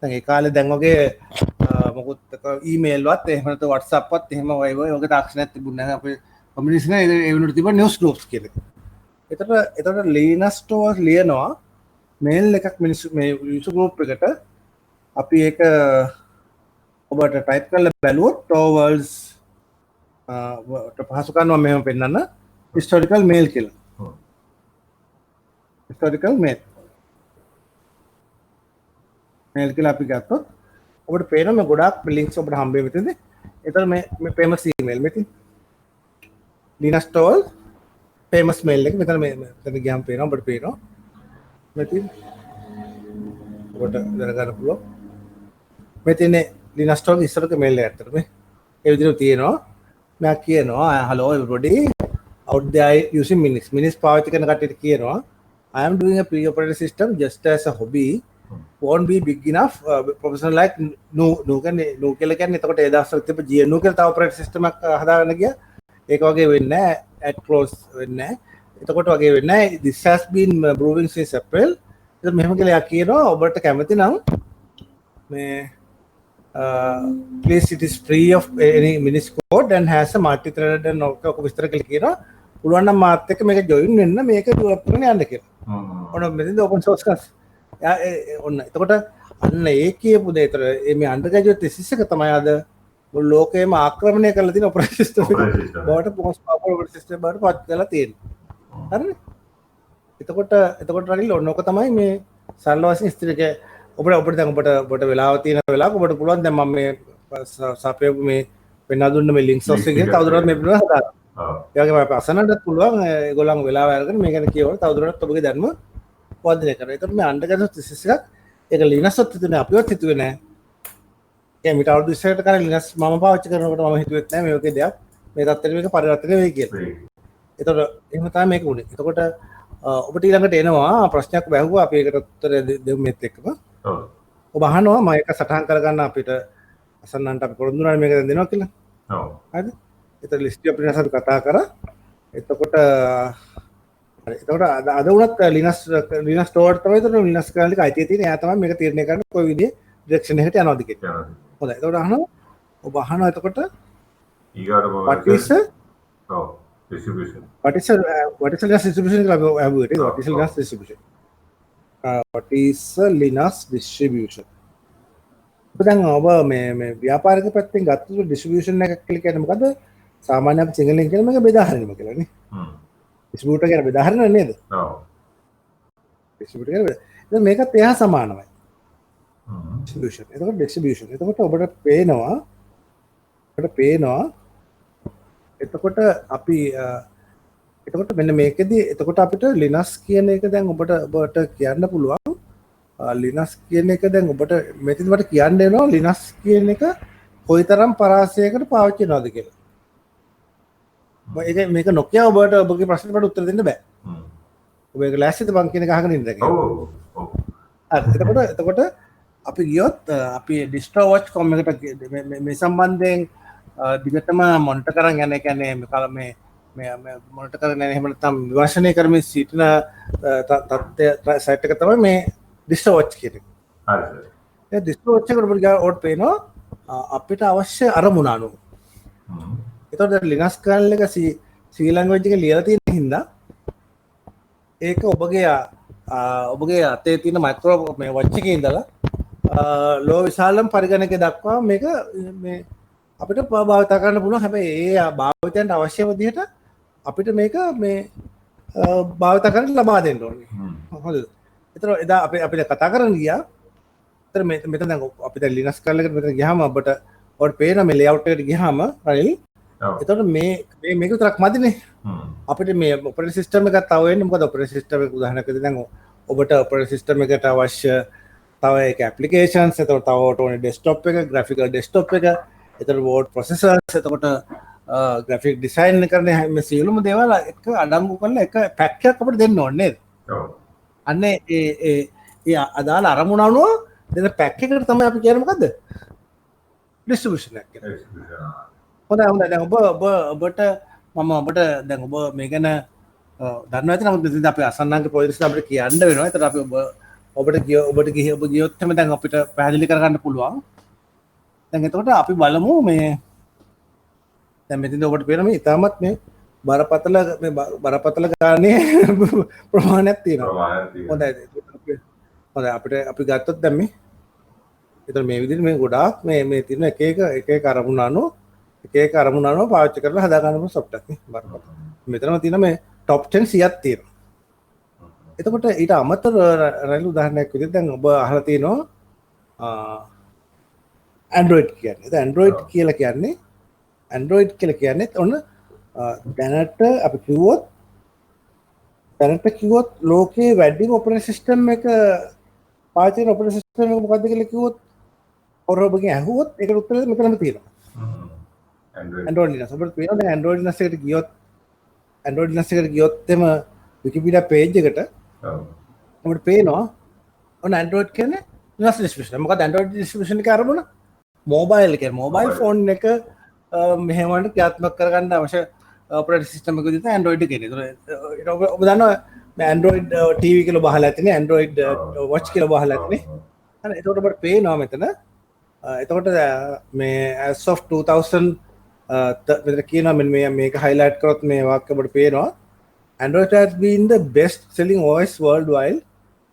දැන් ඒ කාලේ දැන් වගේ මොකුත් ඊමේල් වත් එහෙම නැත්නම් WhatsApp වත් එහෙම වගේ තාක්ෂණයක් තිබුණේ නැහැ. අපේ කමියුනිස්ට් එක ඒ වෙනුවට තිබ්බා නිවුස් ගෲප්ස් කියලා. එතකොට ලිනක්ස් ටෝල්ස් ලියනවා මේල් එකක් මිනිස්සු මේ යුසර් ගෲප් එකට අපි ඒක ඔබට ටයිප් කරලා බැලුවොත් ටෝවල්ස් පහසු කරනවා මෙහෙම පෙන්නන්න හිස්ටොරිකල් මේල් කියලා. හිස්ටොරිකල් මේල් කියලා අපි ගත්තොත් ඔබට පේනවා මේ ගොඩාක් ලින්ක්ස් ඔබට හම්බ වෙයි මෙතනදී. එතන මේ famous email මෙතන Linux tool famous mail එක මෙතන මෙතන ගියාම පේනවා ඔබට පේනවා. මෙතන ඔබට දැනගන්න පුළුවන්. මෙතන Linux tool ඉස්සරක mail එක ඇත්තට මේ ඒ විදිහට තියෙනවා. මම කියනවා hello everybody out there using Minix පාවිච්චි කරන කට්ටියට කියනවා I am doing a pre-operating system just as a hobby won't be big enough professional like no කියලා කියන්නේ එතකොට ඒ දවස්වල තිබ්බ GNU කියලා තව operating system එකක් හදාගන්න ගියා ඒක වගේ වෙන්නේ නැහැ at close වෙන්නේ නැහැ එතකොට වගේ වෙන්නේ නැහැ this has been brewing since April ඉතින් මෙහෙම කියලා කියනවා ඔබට කැමති නම් මේ please it is free of any Minix code and has a multi-threaded and ඔක විස්තර කියලා කියනවා පුළුවන් නම් මාත් එක්ක මේක join වෙන්න මේක develop කරන්න යන්න කියලා. ඔන්න මෙතනදී open source class. ඔන්න එතකොට අන්න ඒ කියපු දේ ඒතර මේ undergraduate thesis එක තමයි අද මුළු ලෝකෙම ආක්‍රමණය කරලා තියෙන operating system එක බවට most powerful operating system බවට පත් කරලා තියෙන්නේ. හරිද? එතකොට රනිල් ඔන්න ඔක තමයි මේ සරල වශයෙන් ස්ථිරක ඔබට දැන් ඔබට වෙලාව තියෙන වෙලාවක ඔබට පුළුවන් දැන් මම මේ සාපේ මේ වෙනා දුන්න මේ links ඔස්සේ ගිහින් තවදුරටත් මේ පිළිවෙල හදාගන්න. ඒ වගේම අපි අසන්නටත් පුළුවන් ඒගොල්ලන් වෙලාව අරගෙන මේ ගැන කියවල තවදුරටත් ඔබගේ දැනුම වර්ධනය කරනවා. ඒතකොට මේ undergraduate thesis එකක් ඒක Linux ඔත් හිතුවේ නැහැ අපිවත් හිතුවේ නැහැ. ඒ මිට අවුරුදු 20කට කලින් Linux මම පාවිච්චි කරනකොට මම හිතුවෙත් නැහැ මේ වගේ දෙයක් මේ තත්ත්වෙට මේක පරිවර්තනය වෙයි කියලා. එතකොට එහෙම තමයි මේක උනේ. එතකොට ඔබට ඊළඟට එනවා ප්‍රශ්නයක් බැහුවා අපි ඒකට උත්තර දෙමු මේත් එක්කම. ඔව්. ඔබ අහනවා මම එක සටහන් කරගන්න අපිට අසන්නන්ට අපි පොරොන්දුනානේ මේක දැන් දෙනවා කියලා. ඔව්. හරිද? එතකොට ලිස්ට් අපිට අපි කතා කරා. එතකොට අද වුණත් ලිනක්ස් ස්ටෝර් තමයි එතකොට ලිනක්ස් කර්නල් එක අයිතිය තියෙන. එයා තමයි මේක තීරණය කරන්නේ කොයි විදිහේ ඩිරෙක්ෂන් එකට යනවද කියලා. හොඳයි. එතකොට අහනවා ඔබ අහනවා එතකොට what is distribution. What is Linux distribution කියලා අපි අහුවේ ඒක. What is Linux distribution? What is Linux distribution? දැන් ඔබ මේ ව්‍යාපාරික පැත්තෙන් ගත්තොත් ඩිස්ට්‍රිබියුෂන් එකක් කියලා කියන්නේ මොකද්ද? සාමාන්‍ය අපි සිංහලෙන් කියන මේක බෙදා හරිනවා කියලා නේ. ඩිස්ට්‍රිබියුටර් කියන බෙදා හරිනව නේද? ඔව්. ඩිස්ට්‍රිබියුටර් කියන බෙදා. මේකත් එහා සමානමයි. ඩිස්ට්‍රිබියුෂන්. එතකොට ඩිස්ට්‍රිබියුෂන්. එතකොට ඔබට පේනවා එතකොට අපි එතකොට මෙන්න මේකෙදි එතකොට අපිට ලිනක්ස් කියන එක දැන් ඔබට කියන්න පුළුවන් ලිනක්ස් කියන එක දැන් ඔබට මෙතනදි මට කියන්න වෙනවා ලිනක්ස් කියන එක කොයිතරම් පරාසයකට පාවිච්චි කරනවද කියලා. මේක නොකිය ඔබට ඔබගේ ප්‍රශ්නෙට උත්තර දෙන්න බෑ. ඔබ ඒක ලෑස්තිද බං කියන එක අහගෙන ඉන්න දැන්. ඔව්. එතකොට අපි ගියොත් අපි ඩිස්ට්‍රෝ වොච් කොම් එකට මේ සම්බන්ධයෙන් දිගටම මොනිටර් කරන් යන කියන්නේ මේ මොනිටර් කරගෙන යන එහෙම නැත්නම් විමර්ශනය කරමින් සිටින තත්ත්වය සයිට් එක තමයි මේ ඩිස්ට්‍රෝ වොච් කියන එක. හරි. ඒ ඩිස්ට්‍රෝ වොච් එකට ඔබට ඕඩ් පේනවා අපිට අවශ්‍ය අරමුණ අනුව. එතකොට ලිනක්ස් කර්නල් එක C ලැන්ග්වේජ් එකේ ලියලා තියෙන හින්දා ඒක ඔබගේ අතේ තියෙන මයික්‍රෝ මේ වොච් එකේ ඉඳලා ලෝ විශාලම පරිගණකය දක්වා මේක මේ අපිට භාවිත කරන්න පුළුවන්. හැබැයි ඒ භාවිතයන්ට අවශ්‍ය විදිහට අපිට මේක මේ භාවිත කරන්න ලබා දෙන්න ඕනේ. හොඳද? ඒතර එදා අපිට කතා කරන්න ගියා. ඒතර මෙතන දැන් අපිට ලිනක්ස් කර්නල් එකට මෙතන ගියාම ඔබට පේන මේ ලේඅවුට් එකට ගියාම රනිල් එතකොට මේක විතරක් මදිනේ. අපිට මේ ඔපරේටින් සිස්ටම් එකක් තව වෙන්නේ මොකද ඔපරේටින් සිස්ටම් එක උදාහරණයක් විදිහට දැන් ඔබට ඔපරේටින් සිස්ටම් එකට අවශ්‍ය තව එක ඇප්ලිකේෂන්ස් එතකොට තව ඕනේ ඩෙස්ක්ටොප් එක ග්‍රැෆිකල් ඩෙස්ක්ටොප් එක එතකොට වෝඩ් ප්‍රොසෙසර්ස් එතකොට ග්‍රැෆික් ඩිසයින් කරන මේ සියලුම දේවල් එක අඩංගු කරලා එක පැක් එකක් අපිට දෙන්න ඕනේ නේද? ඔව්. අන්න ඒ අදාළ අරමුණ අනුව දෙන පැක් එකට තමයි අපි කියන්නේ මොකද්ද? ඩිස්ට්‍රිබියුෂන් එක කියලා. හොඳයි දැන් ඔබට දැන් ඔබ මේ ගැන දන්නවා ඇති නමුත් මෙතනදී අපි අසන්නන්ගේ පොලිසියට අපිට කියන්න වෙනවා. ඒතර අපි ඔබට ගියොත් එම දැන් අපිට පැහැදිලි කරගන්න පුළුවන්. දැන් එතකොට අපි බලමු මේ දැන් මෙතනදී ඔබට පේන මේ ඉතාමත් මේ බරපතල ගානේ ප්‍රමාණයක් තියෙනවා. හොඳයි අපි ගත්තොත් දැන් මේ එතකොට මේ විදිහට මේ ගොඩාක් මේ තියෙන එක අරමුණ අනුව පාවිච්චි කරලා හදා ගන්න සොෆ්ට් එකක් නේ බරපතල. මෙතනම තියෙන මේ টপ 10 100ක් තියෙනවා. එතකොට ඊට අමතරව රයිල් උදාහරණයක් විදිහට දැන් ඔබ අහලා තියෙනවා Android කියන්නේ. දැන් Android කියලා කියන්නේ ඔන්න දැනට අපි කිව්වොත් ලෝකයේ වැඩිම ඔපරේටින් සිස්ටම් එක පාවිච්චි කරන ඔපරේටින් සිස්ටම් එක මොකක්ද කියලා කිව්වොත් ඔබගෙන් අහුවොත් ඒකට උත්තරය මෙතනම තියෙනවා. Android Linux. ඔබට පේනවා දැන් Android Linux එකට ගියොත් එම Wikipedia page එකට ඔබට පේනවා ඔන්න Android කියන්නේ Linux distribution. මොකද Android distribution එක අරමුණ mobile කියන්නේ mobile phone එක මෙහෙමකට ක්‍රියාත්මක කරගන්න අවශ්‍ය operating system එක විදිහට Android එක කියන්නේ. ඒක ඔබ දන්නවා මේ Android TV කියලා බහලා ඇතිනේ Android watch කියලා බහලා ඇතිනේ. හරි එතකොට ඔබට පේනවා මෙතන එතකොට මේ as of 2000 මෙතන කියනවා මේක highlight කරොත් මේ වාක්‍ය ඔබට පේනවා Android has been the best selling OS worldwide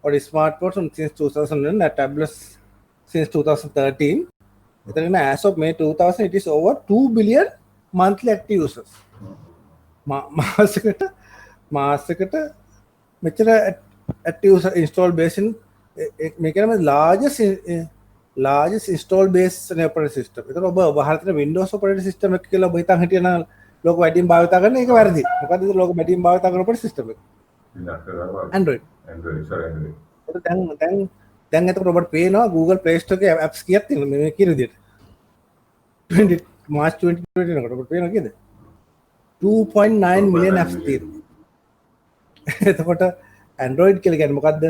on smartphones since 2000 and tablets since 2013. As of May 2000, it is over 2 billion monthly active users. මාසකට මෙච්චර active user install base in මේකම largest install base operating system. ඒතර ඔබ ಭಾರತයේ Windows operating system එක කියලා ඔබ හිතන් හිටියනම් ලෝක වැඩිම භාවිත කරන එක වැරදි. මොකද ඒක ලෝක වැඩිම භාවිත කරන operating system එක. Android. දැන් එතකොට ඔබට පේනවා Google Play Store එකේ apps කීයක් තියෙනවද මේ කියන විදිහට. March 2020 නකට ඔබට පේනවා කීයද? 2.9 million apps තියෙනවා. එතකොට Android කියලා කියන්නේ මොකද්ද?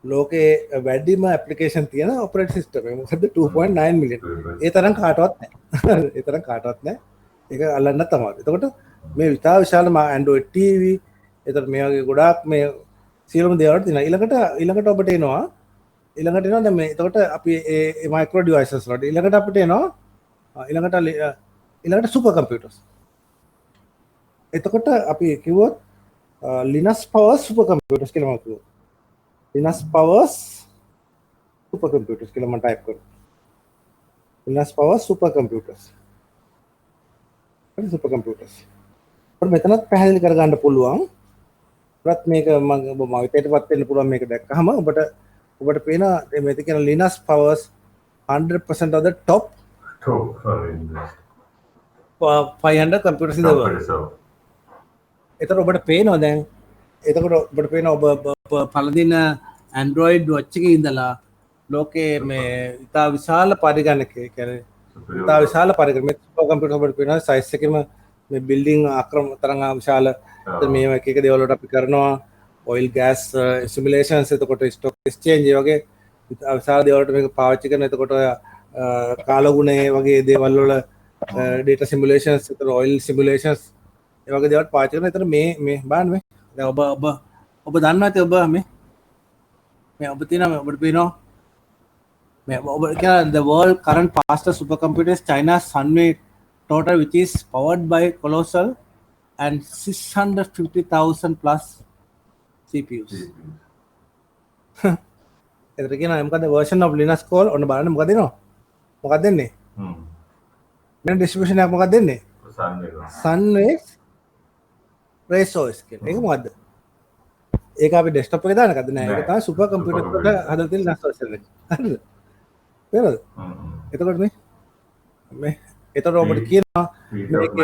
ලෝකේ වැඩිම ඇප්ලිකේෂන් තියෙන ඔපරේටින් සිස්ටම් එක. මොකද්ද 2.9 million. ඒ තරම් කාටවත් නැහැ. ඒ තරම් කාටවත් නැහැ. ඒක අල්ලන්න තමයි. එතකොට මේ විතා විශාල Android TV එතකොට මේ වගේ ගොඩාක් මේ සියලුම දේවල් තියෙනවා. ඊළඟට ඔබට එනවා දැන් මේ එතකොට අපි ඒ මයික්‍රෝ ඩිවයිසස් වලට ඊළඟට අපිට එනවා ඊළඟට සුපර් කම්පියුටර්ස්. එතකොට අපි කිව්වොත් Linux powers super computers කියලා මම කිව්වා. Linux powers super computers කියලා මම ටයිප් කරා. Linux powers super computers. හරි super computers. ඔබ මෙතනත් පැහැදිලි කරගන්න පුළුවන්. ඔබත් මේක මම විතරටපත් වෙන්න පුළුවන් මේක දැක්කහම ඔබට පේන මේක කියන Linux powers 100% of the top 500 computers in the world. එතකොට ඔබට පේනවා දැන් එතකොට ඔබට පේනවා ඔබ පළදින Android watch එකේ ඉඳලා ලෝකයේ මේ ඉතා විශාල පරිගණකයේ කියන්නේ ඉතා විශාල පරිගණක මේ සුපර් කම්පියුටර් ඔබට පේනවා සයිස් එකෙම මේ බිල්ඩින් ආක්‍රම තරම් විශාල මේ එක දේවල් වලට අපි කරනවා oil gas simulations එතකොට stock exchange ඒ වගේ විශාල දේවල් වලට මේක පාවිච්චි කරන එතකොට කාලගුණය වගේ දේවල් වල data simulations එතකොට oil simulations ඒ වගේ දේවල් පාවිච්චි කරන. එතන මේ බලන්න මේ දැන් ඔබ දන්නවා ඇති ඔබ මේ ඔබ තියෙනවා ඔබට පේනවා මේ ඔබ කියන the world current fastest supercomputers China's Sunway total which is powered by colossal and 650,000 plus CPUs. එතන කියනවා මොකද version of Linux call ඔන්න බලන්න මොකද දෙනවා මොකක්ද දෙන්නේ මෙන්න distribution එක මොකක්ද දෙන්නේ Sunway RaceOS කියලා. ඒක මොකද්ද? ඒක අපි ඩෙස්ක්ටොප් එකේ දාන එකද නෑ. ඒක තමයි සුපර් කම්පියුටර් එකට හදලා තියෙන RaceOS එක. හරිද? තේරෙනවද? එතකොට මේ එතකොට ඔබට කියනවා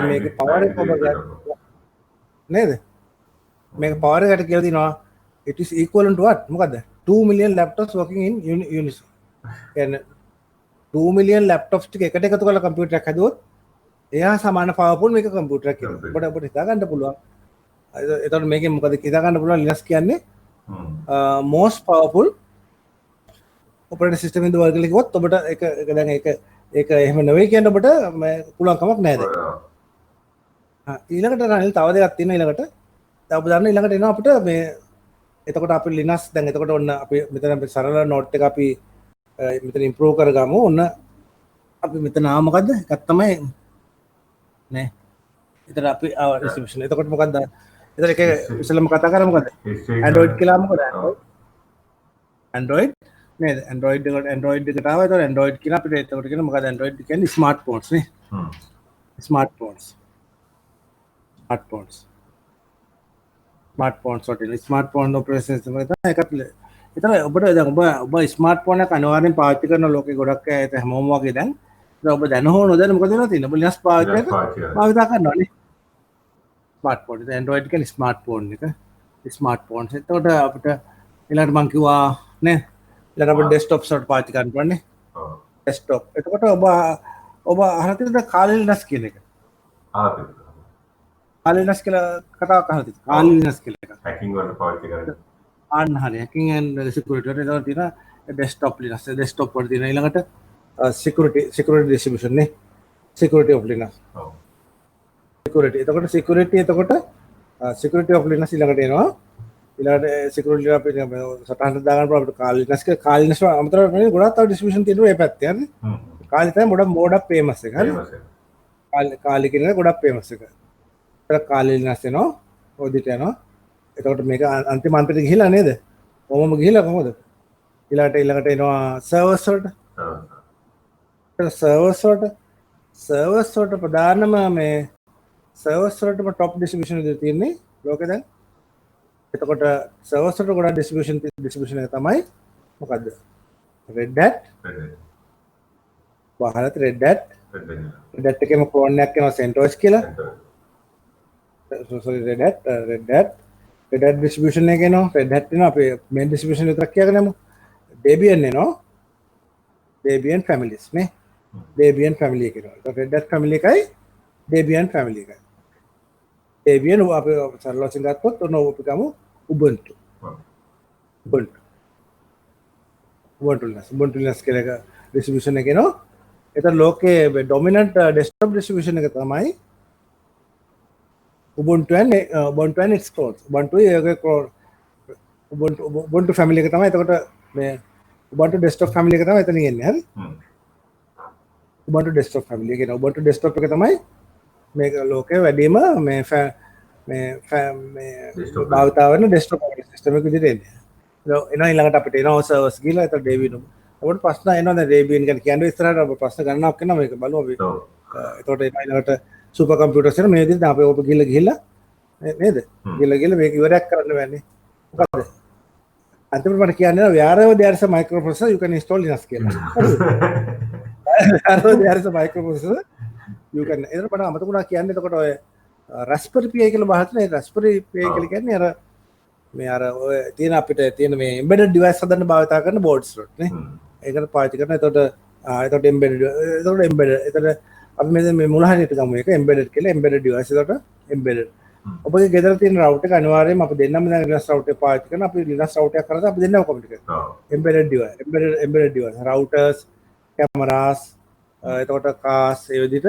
මේකේ පවර් එක ඔබ නේද? මේක පවර් එකට කියලා දිනවා it is equivalent to what? මොකද්ද? 2 million laptops working in unison. කියන්නේ 2 million laptops ටික එකට එකතු කරලා කම්පියුටර් එකක් හදුවොත් එයා සමාන පවර්ෆුල් මේක කම්පියුටර් එකක් කියලා. ඔබට හිතා ගන්න පුළුවන්. එතකොට මේකෙන් මොකද හිතා ගන්න පුළුවන් Linux කියන්නේ most powerful operating system in the world කියලා කිව්වොත් ඔබට ඒක දැන් ඒක එහෙම නෙවෙයි කියන්න ඔබට පුළුවන් කමක් නැහැ දැන්. ඊළඟට රනිල් තව දෙයක් තියෙනවා ඊළඟට. දැන් ඔබ දන්න ඊළඟට එනවා අපිට මේ එතකොට අපි Linux දැන් එතකොට ඔන්න අපි මෙතන සරල නෝට් එක අපි මෙතන ඉම්ප්‍රූව් කරගමු. ඔන්න අපි මෙතන ආව මොකද්ද? එකක් තමයි නේ. එතන අපි distribution. එතකොට මොකද්ද? එතන එක ඉස්සෙල්ලාම කතා කරා මොකද්ද? Android කියලා මොකද? Android නේද? Android එකට ආවා. එතකොට Android කියලා අපිට එතකොට කියන මොකද්ද? Android කියන්නේ smartphones නේ. smartphones වලින් smartphone operating system එක තමයි එකක්. එතන ඔබට දැන් ඔබ ස්මාර්ට්ෆෝන් එක අනිවාර්යෙන් පාවිච්චි කරන ලෝකේ ගොඩක් අය ඒක හැමෝම වගේ දැන් ඔබ දැන හෝ නොදැන මොකද වෙලා තියෙන්නේ? ඔබ Linux පාවිච්චි කරනවා නේ. ස්මාර්ට්ෆෝන් එක Android කියන්නේ ස්මාර්ට්ෆෝන් එක. ස්මාර්ට්ෆෝන්ස්. එතකොට අපිට ඊළඟට මම කිව්වා නේ ඊළඟට අපිට ඩෙස්ක්ටොප්ස් වලට පාවිච්චි කරන්න පුළුවන් නේ. ඩෙස්ක්ටොප්. එතකොට ඔබ අහලා තියෙනද කාලි Linux කියන එක? කාලි Linux කියලා කතාවක් අහලා තියෙනවා. කාලි Linux කියලා එකක්. hacking වලට පාවිච්චි කරන්නේ. අන්න හරි. hacking and security වලට ඒතකොට තියෙන ඩෙස්ක්ටොප් Linux. ඩෙස්ක්ටොප් වල තියෙන ඊළඟට security distribution නේ. security of Linux. security. එතකොට security of Linux ඊළඟට එනවා. ඊළඟට security අපි සටහනට දාගන්න පුළුවන් අපිට කාලි Linux අමතරව මේ ගොඩාක් තව distribution තියෙනවා මේ පැත්තේ හරි. කාලි තමයි ගොඩක් famous එක හරි. කාලි කියන එක ගොඩක් famous එක. ඒක කාලි Linux එනවා. ඔදිට යනවා. එතකොට මේක අන්තිම අන්තිමට ගිහිලා නේද? කොහොමම ගිහිලා කොහොමද? ඊළඟට එනවා servers වලට. servers වලට ප්‍රධානම මේ servers වලටම top distribution එක තියෙන්නේ ලෝකේ දැන්. එතකොට servers වලට ගොඩක් distribution එක තමයි මොකද්ද? Red Hat. වහලත් Red Hat. Red Hat එකේම clone එකක් එනවා CentOS කියලා. sorry Red Hat distribution එක එනවා. Red Hat එනවා අපේ main distribution විතරක් කියගෙන යමු. Debian එනවා. Debian families නේ. Debian family එක එනවා. Red Hat family එකයි Debian family එකයි. Debian අපි සරල වශයෙන් ගත්තොත් ඔන්න අපි ගමු Ubuntu. Ubuntu. Ubuntu Linux කියන එක distribution එක එනවා. එතන ලෝකයේ dominant desktop distribution එක තමයි Ubuntu and its clones. Ubuntu family එක තමයි එතකොට මේ Ubuntu desktop family එක තමයි එතනින් එන්නේ. හරි? Ubuntu desktop family එක කියන Ubuntu desktop එක තමයි මේක ලෝකයේ වැඩිම මේ භාවිතා වෙන desktop operating system එක විදිහට එන්නේ. එනවා ඊළඟට අපිට එනවා servers ගිහලා එතකොට Debian. අපිට ප්‍රශ්න එනවා දැන් Debian ගැන කියන්නේ ඉස්සරහට අපිට ප්‍රශ්න ගණනාවක් කරනවා මේක බලමු අපි. එතකොට එනවා ඊළඟට super computers එන මේ විදිහට අපි ඔබ ගිහලා නේද? ගිහලා මේක ඉවරයක් කරන්න වෙන්නේ. මොකද? අන්තිමට මට කියන්නේ wherever there is a microprocessor you can install Linux කියලා. wherever there is a microprocessor you can. එතන මට අමතකුණා කියන්නේ එතකොට ඔය Raspberry Pi කියලා බහතනේ Raspberry Pi කියලා කියන්නේ අර මේ අර ඔය තියෙන අපිට තියෙන මේ embedded device හදන්න භාවිත කරන boards වලට නේ. ඒකට පාවිච්චි කරන. එතකොට embedded. එතකොට අපි මේ මුල හරියට ගමු එක embedded කියලා embedded device. එතකොට embedded. ඔබගේ ගෙදර තියෙන router එක අනිවාර්යයෙන්ම අපි දෙන්නම දැන් Linux router එක පාවිච්චි කරන. අපි Linux router එකක් කරලා අපි දෙන්නම communicate කරනවා. embedded device. Routers, cameras, එතකොට cars ඒ විදිහට.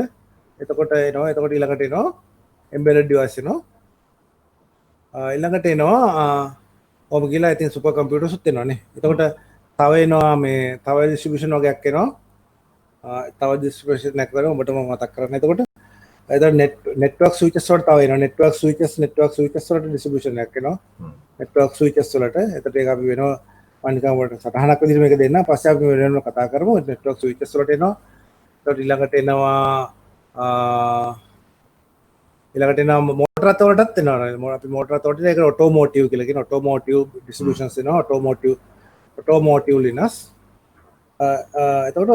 එතකොට ඊළඟට එනවා embedded device එනවා. ඊළඟට එනවා ඔබ ගිහලා ඉතින් super computers උත් එනවානේ. එතකොට තව එනවා මේ තව distribution වගේක් එනවා. තව distribution එකක් කරලා ඔබට මම මතක් කරන්න. එතකොට network switches වලට තව එනවා. network switches වලට distribution එකක් එනවා. network switches වලට. එතකොට ඒක අපි වෙනවා මනිකම් වලට සටහනක් විදිහට මේක දෙන්න. පස්සේ අපි වෙනම කතා කරමු. network switches වලට එනවා. එතකොට ඊළඟට එනවා motor රථ වලටත් එනවා. අපි motor රථ වලට ඒක automotive කියලා කියන automotive distributions එනවා. automotive Linux. එතකොට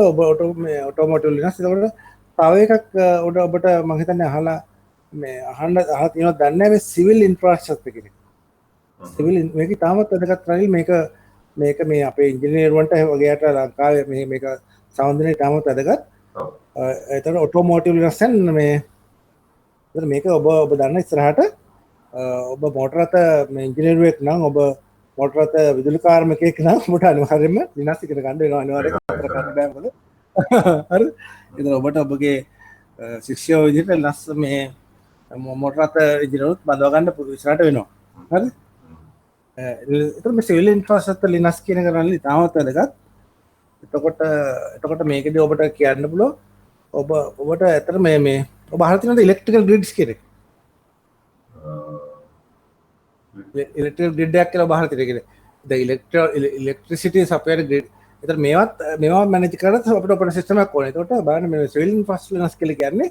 automotive Linux. එතකොට තව එකක් ඔබට මම හිතන්නේ අහලා තියෙනවද දන්නේ නැහැ මේ civil infrastructure කියන එක. මේක තාමත් වැදගත් රයිල් මේක මේ අපේ ඉංජිනේරු වන්ට වගේට ලංකාවේ මේක සම්බන්ධනේ තාමත් වැදගත්. එතකොට automotive Linux මේ මේක ඔබ දන්න ඉස්සරහට ඔබ මොටර රථ මේ ඉංජිනේරුවෙක් නම් ඔබ මොටර රථ විදුලි කාර්මිකයෙක් නම් ඔබට අනිවාර්යයෙන්ම Linux ඉගෙන ගන්න වෙනවා අනිවාර්යයෙන් කරන්න බෑ මොකද හරි එතන ඔබට ඔබගේ ශිෂ්‍යයෝ විදිහට Linux මේ මොටර රථ ඉංජිනේරුත් බඳව ගන්න පුළුවන් ඉස්සරහට වෙනවා හරි එතන මේ සිවිල් ඉන්ෆ්‍රාස්ට්‍රක්චර් Linux කියන එක නම් තාමත් වැදගත් එතකොට මේකදී ඔබට කියන්න පුළුවන් ඔබට ඇත්තට මේ ඔබ අහලා තියෙනවද ඉලෙක්ට්‍රිකල් ග්‍රිඩ්ස් කියන එක? ඉලෙක්ට්‍රිකල් ග්‍රිඩ් එකක් කියලා ඔබ අහලා තියෙනවද? the electricity supply grid. ඒතර මේවා මැනේජ් කරලා අපිට ඔපරේටින් සිස්ටම් එකක් ඕනේ. ඒකට බලන්න මේ සිවිල් ඉන්ෆ්‍රාස්ට්‍රක්චර් Linux කියලා කියන්නේ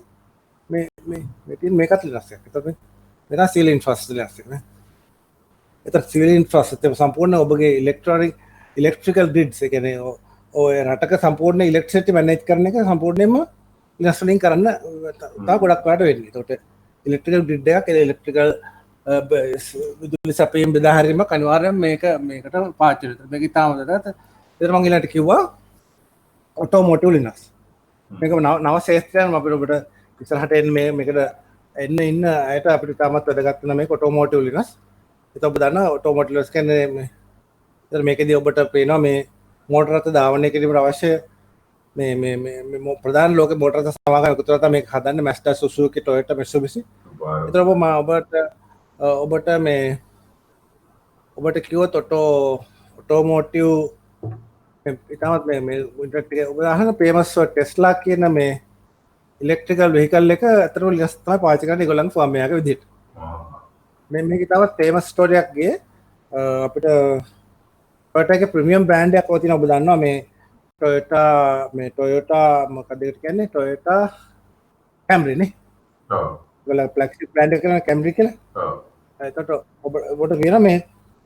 මේකත් Linux එකක්. ඒතර වෙන සිවිල් ඉන්ෆ්‍රාස්ට්‍රක්චර් Linux එක නේ. ඒතර සිවිල් ඉන්ෆ්‍රාස්ට්‍රක්චර් සම්පූර්ණ ඔබගේ ඉලෙක්ට්‍රිකල් ග්‍රිඩ්ස් ඒ කියන්නේ ඔය රටක සම්පූර්ණ ඉලෙක්ට්‍රිසිටි මැනේජ් කරන එක සම්පූර්ණයෙන්ම Linux වලින් කරන්න තව ගොඩක් වැඩ වෙන්නේ. ඒකට ඉලෙක්ට්‍රිකල් ග්‍රිඩ් එකක් ඉලෙක්ට්‍රිකල් විදුලි සැපයීම බෙදා හැරීමක් අනිවාර්යයෙන් මේකට පාවිච්චි වෙනවා. මේක ඉතාම වැදගත්. ඒතර මම ඊළඟට කිව්වා automotive Linux. මේක නව ශාස්ත්‍රයක් අපිට ඔබට ඉස්සරහට එන්නේ මේකට ඉන්න අයට අපිට තාමත් වැදගත් වෙන මේක automotive Linux. ඒක ඔබ දන්නා automotive Linux කියන්නේ ඒතර මේකදී ඔබට පේනවා මේ මෝටර රථ ධාවනය කිරීමට අවශ්‍ය මේ ප්‍රධාන ලෝක මෝටර රථ සමාගම් එකතු කරලා මේක හදන්නේ Mazda, Suzuki, Toyota, Mitsubishi. ඒතර ඔබට කිව්වොත් automotive ඉතාමත් මේ ඉන්ටරැක්ට් එක ඔබ අහන famous Tesla කියන මේ ඉලෙක්ට්‍රිකල් වෙහිකල් එක අතරම Linux තමයි පාවිච්චි කරන්නේ ඒගොල්ලන්ගේ ෆාම් එකක විදිහට. මේක ඉතාමත් famous story එකක් ගියේ අපිට Toyota එකේ ප්‍රීමියම් බ්‍රෑන්ඩ් එකක් ඔය තියෙනවා ඔබ දන්නවා මේ Toyota මොකක්ද ඒකට කියන්නේ Toyota Camry නේ. ඔව්. ඒගොල්ලෝ ෆ්ලැග්ෂිප් බ්‍රෑන්ඩ් එක කරන Camry කියලා. ඔව්. එතකොට ඔබට කියන මේ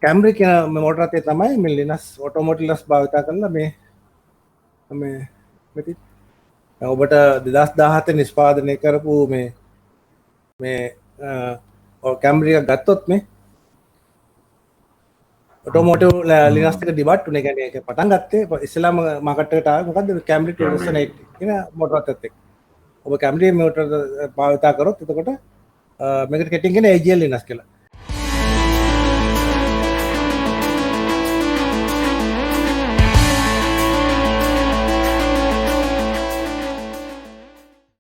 Camry කියන මෝටර රථය තමයි මේ Linux automotive Linux භාවිත කරලා මේ ඔබට 2017 නිෂ්පාදනය කරපු මේ Camry එක ගත්තොත් මේ automotive Linux එක ඩිබට් උනේ කියන්නේ ඒක පටන් ගත්තේ ඉස්ලාම මාකට් එකට ආවේ මොකද්ද Camry 2008 කියන මෝටර රථයත් එක්ක. ඔබ Camry මෝටර භාවිත කරොත් එතකොට මේකට කෙටින් කියන්නේ AGL Linux කියලා.